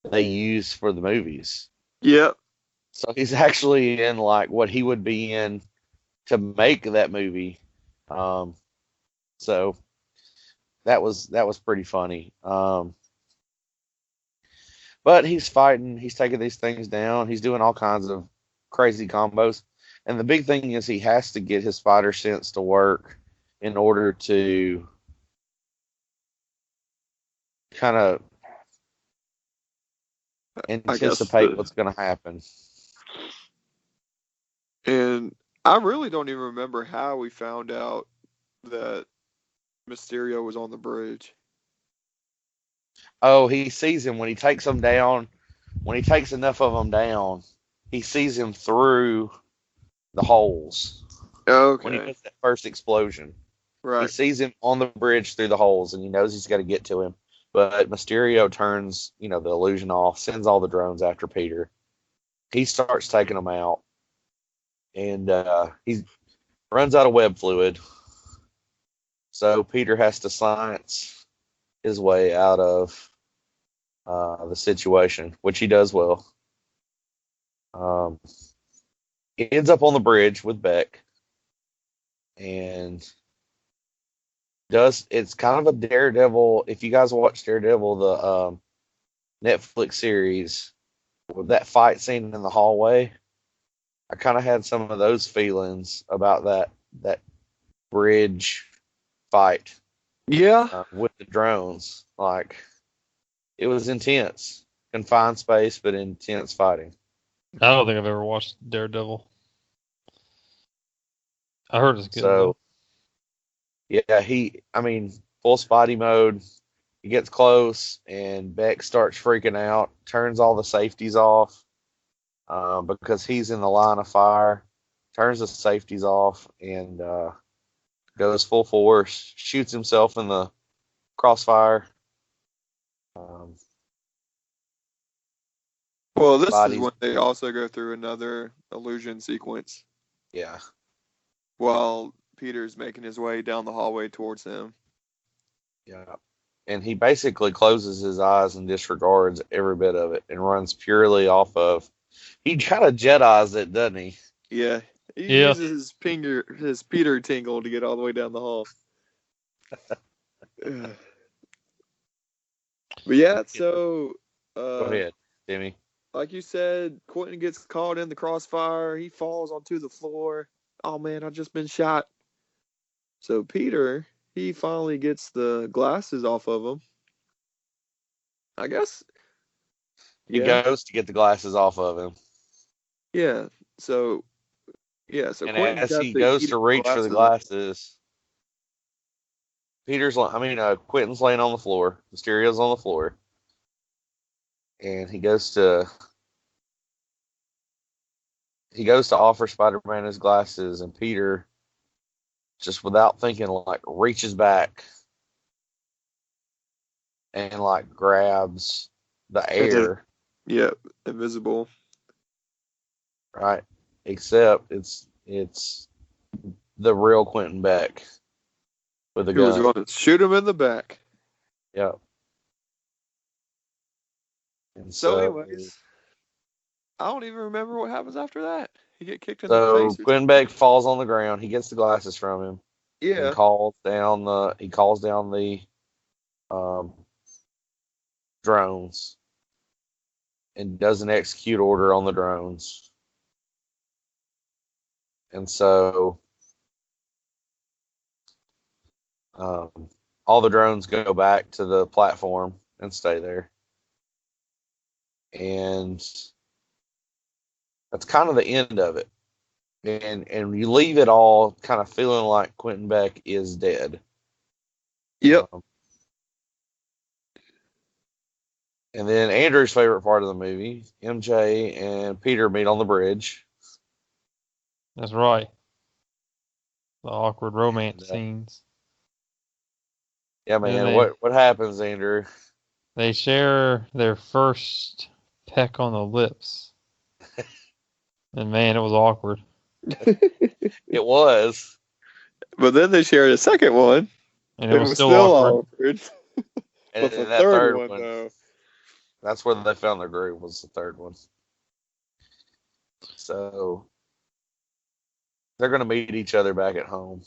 they use for the movies. Yep. So he's actually in like what he would be in to make that movie. So that was pretty funny. But he's fighting, he's taking these things down, he's doing all kinds of crazy combos. And the big thing is he has to get his spider sense to work in order to kind of anticipate what's going to happen. And I really don't even remember how we found out that Mysterio was on the bridge. Oh, he sees him when he takes them down. When he takes enough of them down, he sees him through the holes. Okay. When he gets that first explosion. Right. He sees him on the bridge through the holes, and he knows he's got to get to him. But Mysterio turns, the illusion off, sends all the drones after Peter. He starts taking them out. And he runs out of web fluid. So Peter has to science his way out of the situation, which he does well. He ends up on the bridge with Beck. And it's kind of a Daredevil. If you guys watch Daredevil, the Netflix series, with that fight scene in the hallway, I kind of had some of those feelings about that bridge fight. Yeah. With the drones. Like, it was intense. Confined space, but intense fighting. I don't think I've ever watched Daredevil. I heard it's good. So, yeah, full Spidey mode. he gets close, and Beck starts freaking out, turns all the safeties off because he's in the line of fire, turns the safeties off, and goes full force, shoots himself in the crossfire. Well, this is Bodies. when they also go through another illusion sequence Yeah. while Peter's making his way down the hallway towards him. Yeah. And he basically closes his eyes and disregards every bit of it and runs purely off of. He kind of Jedi's it, doesn't he? Yeah. He Yeah. uses his Peter tingle to get all the way down the hall. But yeah, so Go ahead, Timmy. like you said, Quentin gets caught in the crossfire. He falls onto the floor. Oh man, I've just been shot. So Peter, he finally gets the glasses off of him. I guess. He Yeah. goes to get the glasses off of him. Yeah. So And Quentin's as got he the goes key to reach for the glasses, Quentin's laying on the floor. Mysterio's on the floor. And he goes to offer Spider-Man his glasses, and Peter, just without thinking, like, reaches back and, like, grabs the air. Yeah, invisible. Right. Except it's the real Quentin Beck with a He was gun. going to shoot him in the back. Yep. And So anyways, I don't even remember what happens after that. He get kicked in the so face. Quentin Beck falls on the ground. He gets the glasses from him. Yeah. And calls down the drones and does an execute order on the drones. And so all the drones go back to the platform and stay there. And that's kind of the end of it. And you leave it all kind of feeling like Quentin Beck is dead. Yep. And then Andrew's favorite part of the movie, MJ and Peter meet on the bridge. That's right. The awkward romance scenes. Yeah, man. What happens, Andrew? They share their first peck on the lips. And man, it was awkward. It was. But then they shared a second one. And it was still awkward. And the that third one, though. That's where they found their groove, was the third one. So they're going to meet each other back at home.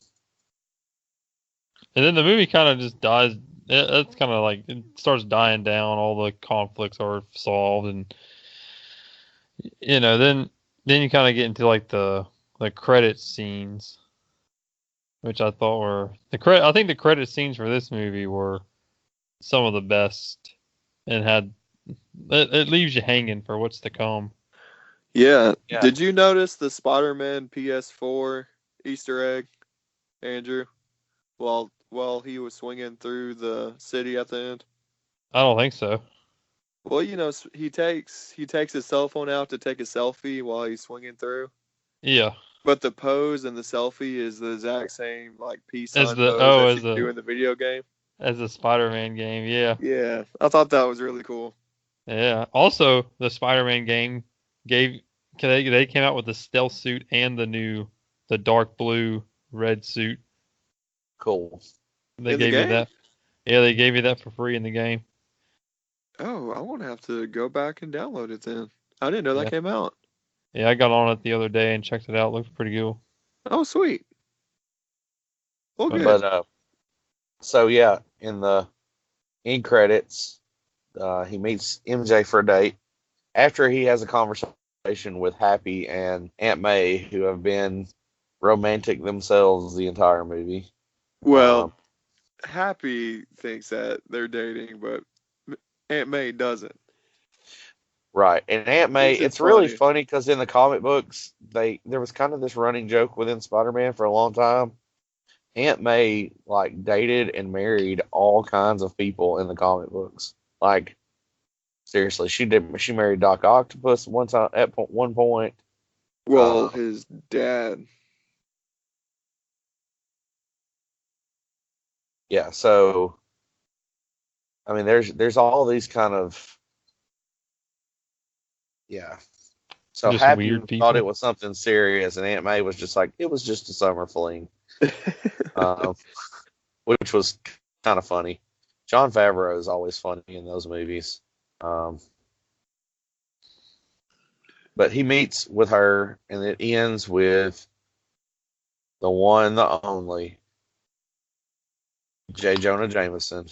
And then the movie kind of just dies. It's kind of like it starts dying down. All the conflicts are solved, and then you kind of get into like the credit scenes, which I thought were I think the credit scenes for this movie were some of the best, and it leaves you hanging for what's to come. Yeah. Did you notice the Spider-Man PS4 Easter egg, Andrew? While he was swinging through the city at the end? I don't think so. Well, he takes his cell phone out to take a selfie while he's swinging through. Yeah. But the pose and the selfie is the exact same, like, peace sign as pose that you do in the video game. As the Spider-Man game, yeah. Yeah, I thought that was really cool. Yeah. Also, the Spider-Man game they came out with the stealth suit and the dark blue red suit. Cool. They gave you that. Yeah, they gave you that for free in the game. Oh, I won't have to go back and download it then. I didn't know that came out. Yeah, I got on it the other day and checked it out. It looks pretty cool. Oh, sweet. Well, good. But so yeah, in the end credits, he meets MJ for a date. After he has a conversation with Happy and Aunt May, who have been romantic themselves the entire movie. Well, Happy thinks that they're dating, but Aunt May doesn't. Right. And Aunt May, it's really funny because in the comic books, there was kind of this running joke within Spider-Man for a long time. Aunt May like dated and married all kinds of people in the comic books. Like seriously, she did. She married Doc Octopus one time at one point. Well, his dad. Yeah, so I mean, there's all these kind of yeah. So Just Happy weird thought it people. was something serious, and Aunt May was just like, it was just a summer fling, um, which was kind of funny. Jon Favreau is always funny in those movies. But he meets with her, and it ends with the one, the only, J. Jonah Jameson.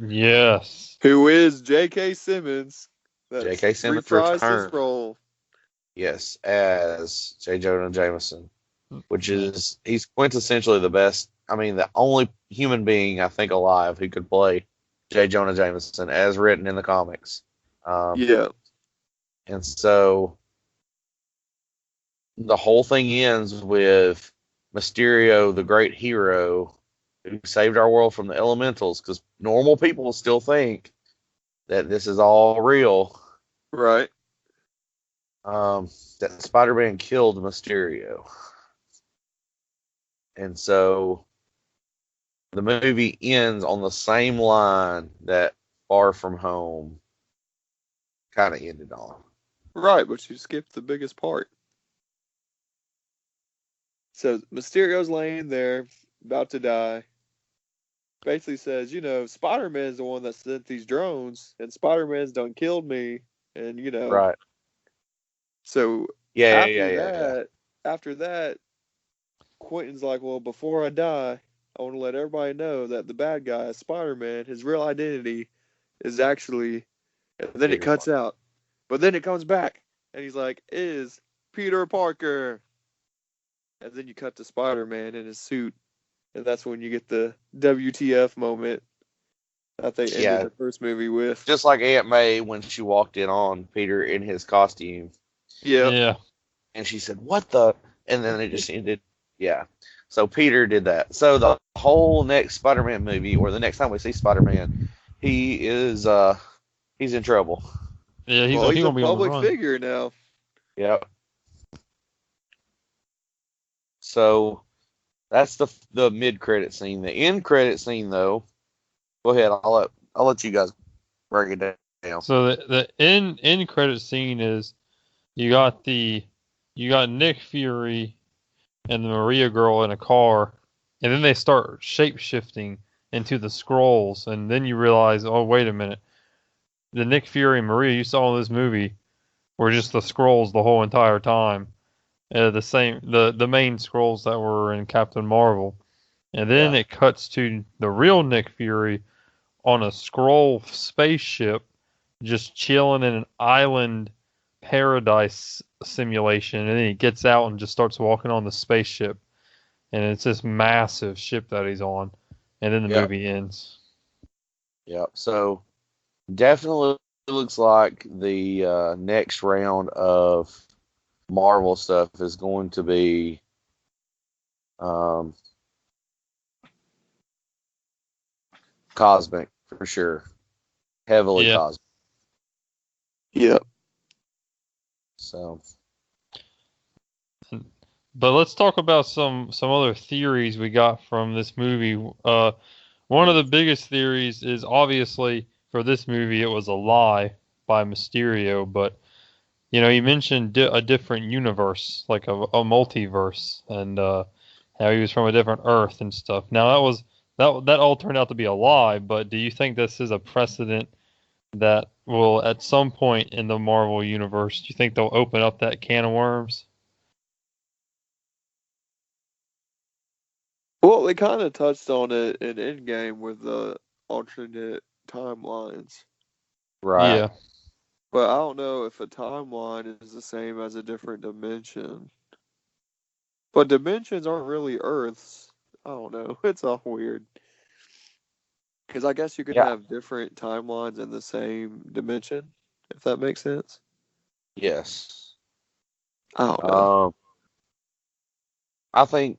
Yes. Who is J.K. Simmons? J.K. Simmons Reprised his returns. role. Yes, as J. Jonah Jameson, which is, he's quintessentially the best. I mean, the only human being I think alive who could play J. Jonah Jameson as written in the comics. Yeah. And so the whole thing ends with Mysterio, the great hero who saved our world from the elementals, because normal people still think that this is all real. Right. That Spider-Man killed Mysterio. And so the movie ends on the same line that Far From Home kind of ended on. Right, but you skipped the biggest part. So Mysterio's laying there, about to die. Basically says, Spider-Man's the one that sent these drones, and Spider-Man's done killed me, and Right. So Yeah. after that, Quentin's like, well, before I die, I want to let everybody know that the bad guy, Spider-Man, his real identity is actually, and then it Peter cuts Parker. out. But then it comes back, and he's like, is Peter Parker. And then you cut to Spider-Man in his suit, and that's when you get the WTF moment that they ended the first movie with. Just like Aunt May when she walked in on Peter in his costume. Yeah. And she said, what the? And then it just ended. Yeah. So Peter did that. So the whole next Spider-Man movie, or the next time we see Spider-Man, he is he's in trouble. Yeah, he's a gonna be on the public run. figure now. Yep. So that's the mid-credit scene. The end-credit scene, though. Go ahead. I'll let you guys break it down. So the end credit scene is you got Nick Fury and the Maria girl in a car, and then they start shape shifting into the scrolls, and then you realize, oh wait a minute, the Nick Fury and Maria you saw in this movie were just the scrolls the whole entire time. The main scrolls that were in Captain Marvel. And then it cuts to the real Nick Fury on a scroll spaceship just chilling in an island paradise simulation, and then he gets out and just starts walking on the spaceship, and it's this massive ship that he's on, and then the movie ends. Yep. So definitely looks like the next round of Marvel stuff is going to be cosmic for sure. Heavily cosmic. Yep. So, but let's talk about some other theories we got from this movie. One of the biggest theories is obviously for this movie it was a lie by Mysterio, but you mentioned a different universe, like a multiverse, and how he was from a different Earth and stuff. Now that all turned out to be a lie, but do you think this is a precedent that will, at some point in the Marvel universe, do you think they'll open up that can of worms? Well, they kind of touched on it in Endgame with the alternate timelines. right. Yeah. But I don't know if a timeline is the same as a different dimension. But dimensions aren't really Earths. I don't know. It's all weird. Because I guess you could have different timelines in the same dimension, if that makes sense. Yes. I don't know. I think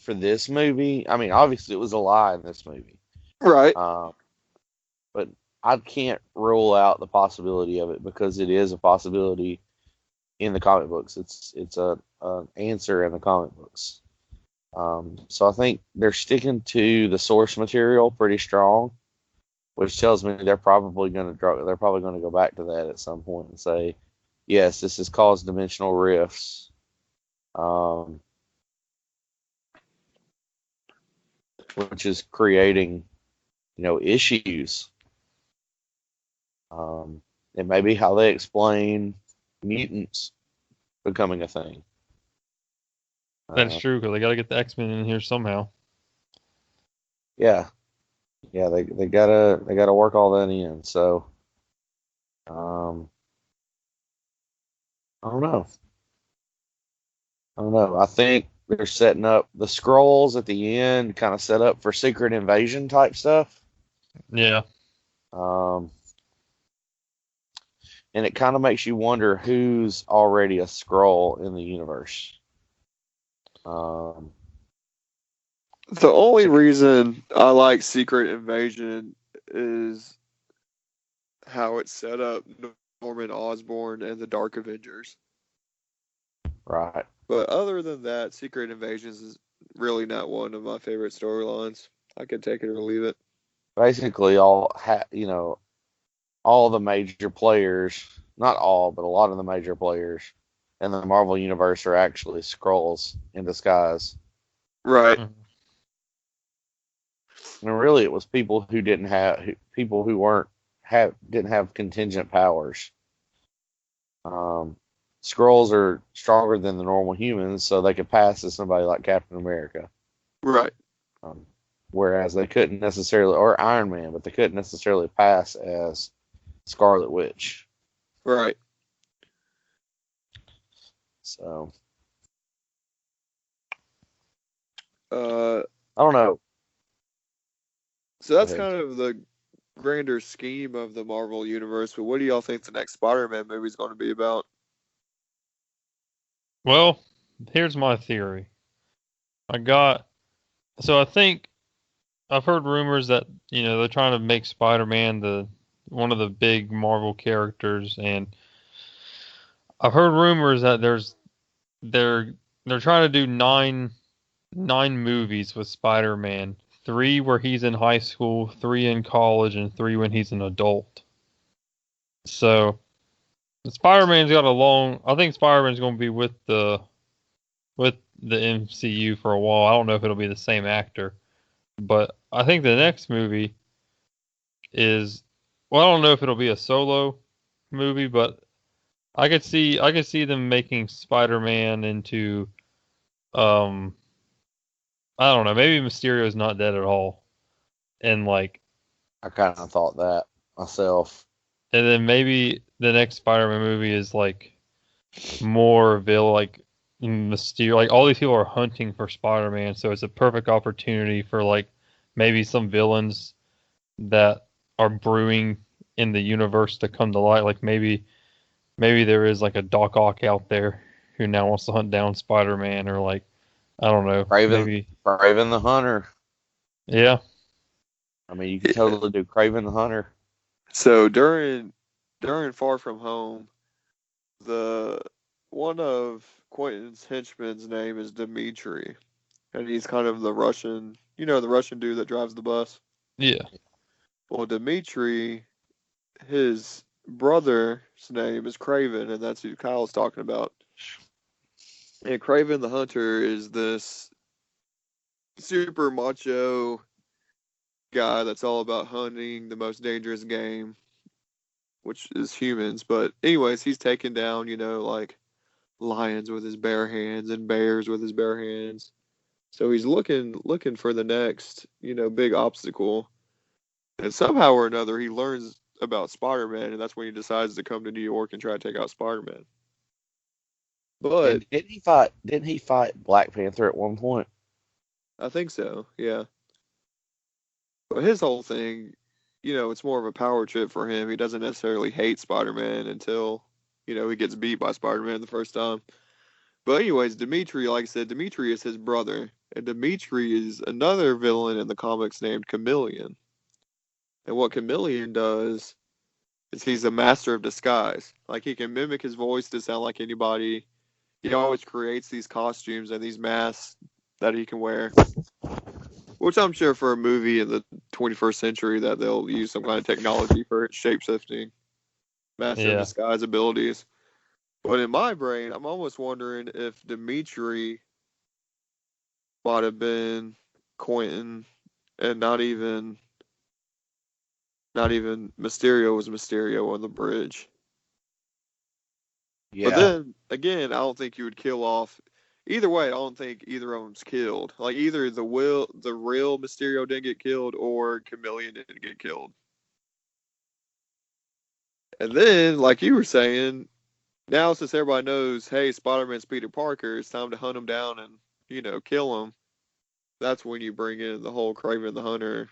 for this movie, I mean, obviously it was a lie in this movie. Right. But I can't rule out the possibility of it because it is a possibility in the comic books. It's an answer in the comic books. So I think they're sticking to the source material pretty strong, which tells me they're probably going to go back to that at some point and say, yes, this has caused dimensional rifts. Which is creating, issues. It may be how they explain mutants becoming a thing. That's true, because they got to get the X-Men in here somehow. Yeah, they gotta work all that in. So, I don't know. I think they're setting up the scrolls at the end, kind of set up for secret invasion type stuff. Yeah. And it kind of makes you wonder who's already a Skrull in the universe. The only reason I like Secret Invasion is how it's set up Norman Osborn and the Dark Avengers. Right. But other than that, Secret Invasions is really not one of my favorite storylines. I could take it or leave it. Basically, all the major players, not all, but a lot of the major players in the Marvel Universe are actually Skrulls in disguise. Right. And really, it was people who didn't have contingent powers. Skrulls are stronger than the normal humans, so they could pass as somebody like Captain America. Right. Whereas they couldn't necessarily, or Iron Man, but they couldn't necessarily pass as Scarlet Witch. Right. So, I don't know. So that's kind of the grander scheme of the Marvel Universe, but what do y'all think the next Spider-Man movie is going to be about? Well, here's my theory. I think I've heard rumors that, they're trying to make Spider-Man one of the big Marvel characters, and I've heard rumors that they're trying to do nine movies with Spider-Man. 3 where he's in high school, 3 in college, and 3 when he's an adult. So Spider-Man's got I think Spider-Man's going to be with the MCU for a while. I don't know if it'll be the same actor, but I think the next movie I don't know if it'll be a solo movie, but I could see them making Spider-Man into I don't know, maybe Mysterio's not dead at all. And I kind of thought that myself. And then maybe the next Spider-Man movie is more Mysterio. All these people are hunting for Spider-Man, so it's a perfect opportunity for maybe some villains that are brewing in the universe to come to light. Maybe there is a Doc Ock out there who now wants to hunt down Spider-Man, or I don't know. Kraven the Hunter. Yeah. I mean, you could totally do Kraven the Hunter. So during Far From Home, one of Quentin's henchmen's name is Dimitri, and he's kind of the Russian, the Russian dude that drives the bus. Yeah. Well, Dimitri, his brother's name is Kraven, and that's who Kyle's talking about. And Kraven the Hunter is this super macho guy that's all about hunting the most dangerous game, which is humans. But anyways, he's taken down, lions with his bare hands and bears with his bare hands. So he's looking for the next, big obstacle. And somehow or another, he learns about Spider-Man, and that's when he decides to come to New York and try to take out Spider-Man. But and didn't he fight Black Panther at one point? I think so, yeah. But his whole thing, it's more of a power trip for him. He doesn't necessarily hate Spider-Man until, he gets beat by Spider-Man the first time. But anyways, Dimitri, like I said, Dimitri is his brother. and Dimitri is another villain in the comics named Chameleon. And what Chameleon does is he's a master of disguise. Like, he can mimic his voice to sound like anybody. He always creates these costumes and these masks that he can wear. Which I'm sure for a movie in the 21st century that they'll use some kind of technology for shape-shifting, master of disguise abilities. But in my brain, I'm almost wondering if Dimitri might have been Quentin and not even Mysterio was Mysterio on the bridge. Yeah. But then again, I don't think you would kill off. Either way, I don't think either of them's killed. Like, either the real Mysterio didn't get killed, or Chameleon didn't get killed. And then, like you were saying, now since everybody knows, hey, Spider-Man's Peter Parker, it's time to hunt him down and, kill him. That's when you bring in the whole Kraven the Hunter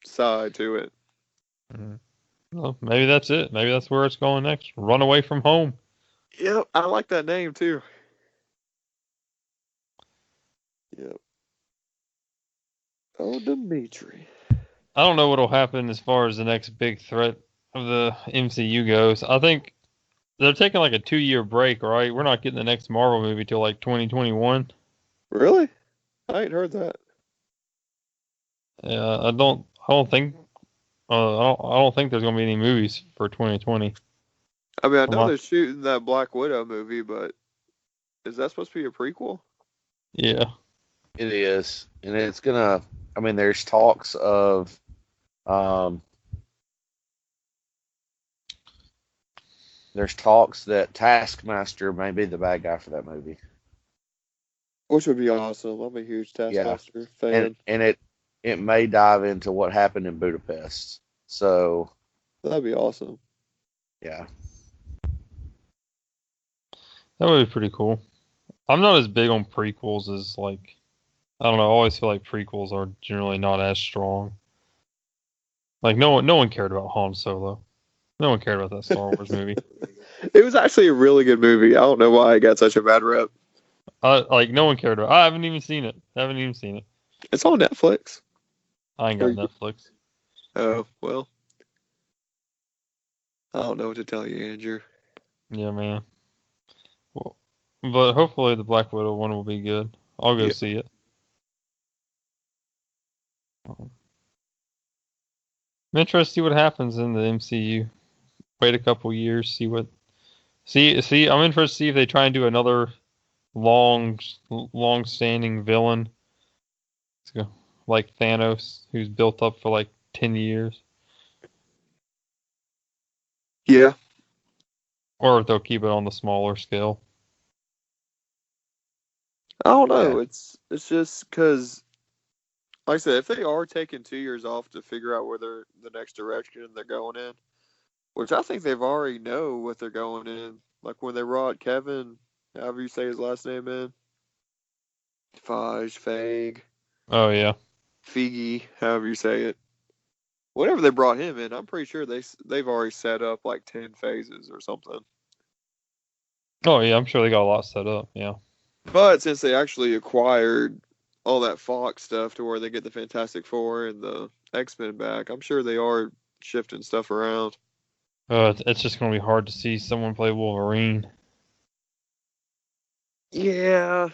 side to it. Mm-hmm. Well, maybe that's it. Maybe that's where it's going next. Run away from home. Yep, I like that name too. Yep. Oh, Dimitri. I don't know what'll happen as far as the next big threat of the MCU goes. I think they're taking like a 2-year break, right? We're not getting the next Marvel movie till like 2021. Really? I ain't heard that. Yeah, I don't think there's gonna be any movies for 2020. I mean, I know they're shooting that Black Widow movie, but is that supposed to be a prequel? Yeah. It is. And it's gonna, I mean, there's talks of, there's talks that Taskmaster may be the bad guy for that movie. Which would be awesome. I'm a huge Taskmaster fan. And it may dive into what happened in Budapest. So that'd be awesome. Yeah. That would be pretty cool. I'm not as big on prequels as, like, I don't know, I always feel like prequels are generally not as strong. Like, no one cared about Han Solo. No one cared about that Star Wars movie. It was actually a really good movie. I don't know why it got such a bad rep. Like, no one cared about it. I haven't even seen it. It's on Netflix. I ain't got Netflix. Oh, well. I don't know what to tell you, Andrew. Yeah, man. Well, but hopefully the Black Widow one will be good. I'll go see it. I'm interested to see what happens in the MCU. Wait a couple years, see. I'm interested to see if they try and do another long-standing villain, like Thanos, who's built up for like 10 years. Yeah. Or if they'll keep it on the smaller scale. I don't know. Yeah. It's just because, like I said, if they are taking 2 years off to figure out where the next direction they're going in, which I think they've already know what they're going in. Like when they brought Kevin, however you say his last name in, Feige. Oh yeah. Feige, however you say it. Whenever they brought him in, I'm pretty sure they've already set up like 10 phases or something. Oh yeah, I'm sure they got a lot set up. Yeah. But since they actually acquired all that Fox stuff to where they get the Fantastic Four and the X-Men back, I'm sure they are shifting stuff around. It's just going to be hard to see someone play Wolverine. Yeah.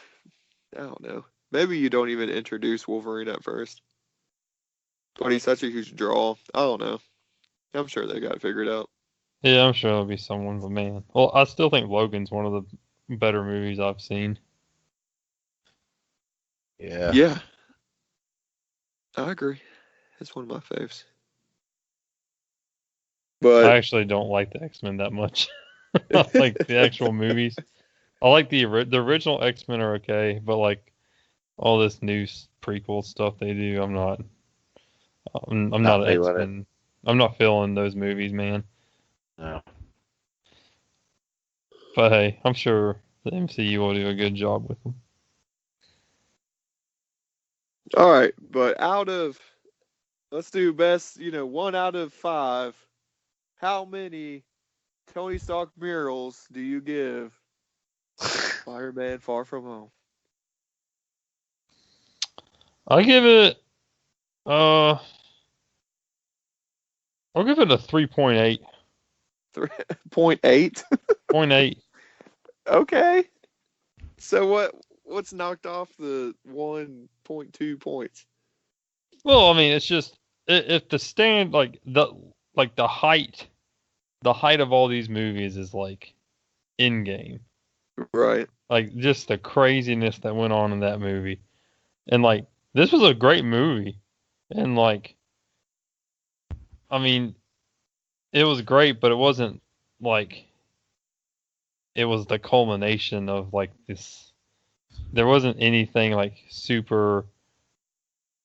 I don't know. Maybe you don't even introduce Wolverine at first. But he's such a huge draw. I don't know. I'm sure they got it figured out. Yeah, I'm sure there'll be someone, but man. Well, I still think Logan's one of the better movies I've seen. Yeah. Yeah. I agree. It's one of my faves. But I actually don't like the X-Men that much. I like the actual movies. I like the original X-Men are okay, but like all this new prequel stuff they do, I'm not an X-Men. I'm not feeling those movies, man. No. But hey, I'm sure the MCU will do a good job with them. All right, but let's do best, 1 out of 5. How many Tony Stark murals do you give Spider-Man Far From Home? I give it I'll give it a 3.8. 3.8. 0.8. Okay. So what's knocked off the 1.2 points? Well, I mean, it's just if the stand the height of all these movies is like in game. Right. Like just the craziness that went on in that movie. And like this was a great movie. And like I mean, it was great, but it wasn't like it was the culmination of like this. There wasn't anything like super,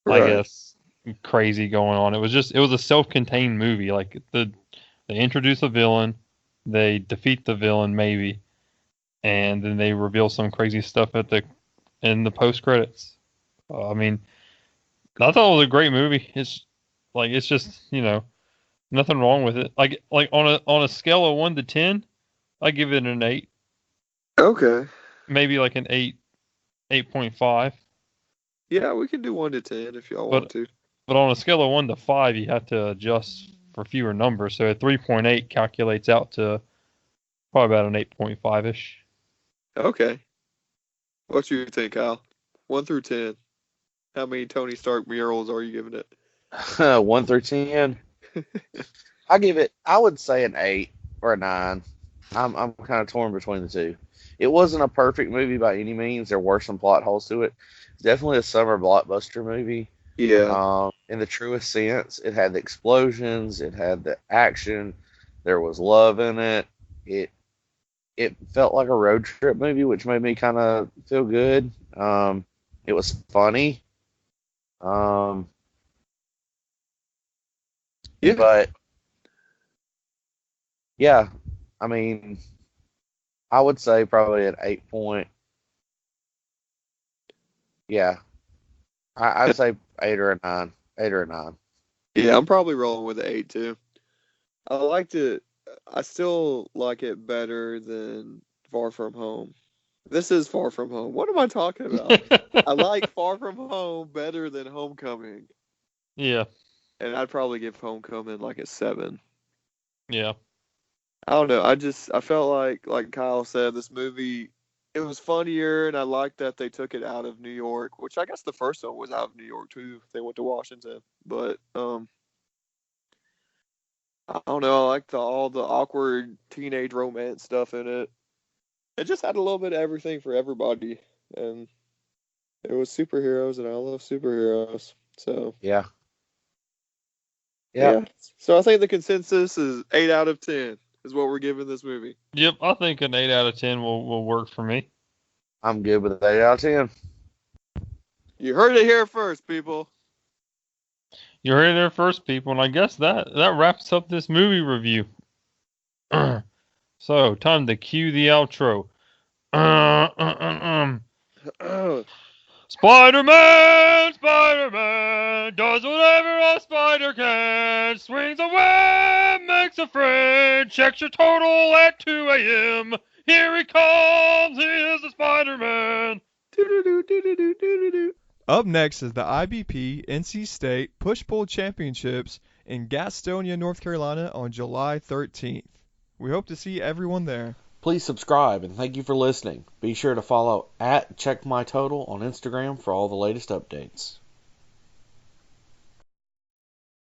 I Right. guess, crazy going on. It was a self-contained movie. Like they introduce a villain, they defeat the villain maybe, and then they reveal some crazy stuff in the post credits. I mean, I thought it was a great movie. It's just nothing wrong with it. Like on a scale of 1 to 10, I give it an 8. Okay. Maybe like an 8.5. Yeah, we can do 1 to 10 if y'all want to. But on a scale of 1 to 5, you have to adjust for fewer numbers. So a 3.8 calculates out to probably about an 8.5-ish. Okay. What you think, Kyle? 1 through 10. How many Tony Stark murals are you giving it? 1 through 10. I would say an 8 or a 9. I'm kind of torn between the two. It wasn't a perfect movie by any means. There were some plot holes to it. It's definitely a summer blockbuster movie. Yeah. In the truest sense, it had the explosions, it had the action, there was love in it. It felt like a road trip movie, which made me kind of feel good. It was funny. Yeah. But yeah, I mean, I would say probably an 8 point. Yeah, I'd say 8 or a 9. 8 or a 9. Yeah, I'm probably rolling with an 8 too. I liked it. I still like it better than Far From Home. This is Far From Home. What am I talking about? I like Far From Home better than Homecoming. Yeah. And I'd probably give Homecoming like a 7. Yeah. I don't know. I felt like Kyle said, this movie, it was funnier, and I liked that they took it out of New York, which I guess the first one was out of New York too. They went to Washington, but I don't know. I liked all the awkward teenage romance stuff in it. It just had a little bit of everything for everybody, and it was superheroes, and I love superheroes. So Yeah. yeah. So I think the consensus is 8 out of 10 is what we're giving this movie. Yep, I think an 8 out of 10 will work for me. I'm good with 8 out of 10. You heard it here first, people. You heard it there first, people, and I guess that wraps up this movie review. So, time to cue the outro. Spider-Man, Spider-Man, does whatever a spider can. Swings a web, makes a friend, checks your total at 2 a.m. Here he comes, he is the Spider-Man. Up next is the IBP NC State Push-Pull Championships in Gastonia, North Carolina on July 13th. We hope to see everyone there. Please subscribe and thank you for listening. Be sure to follow @CheckMyTotal on Instagram for all the latest updates.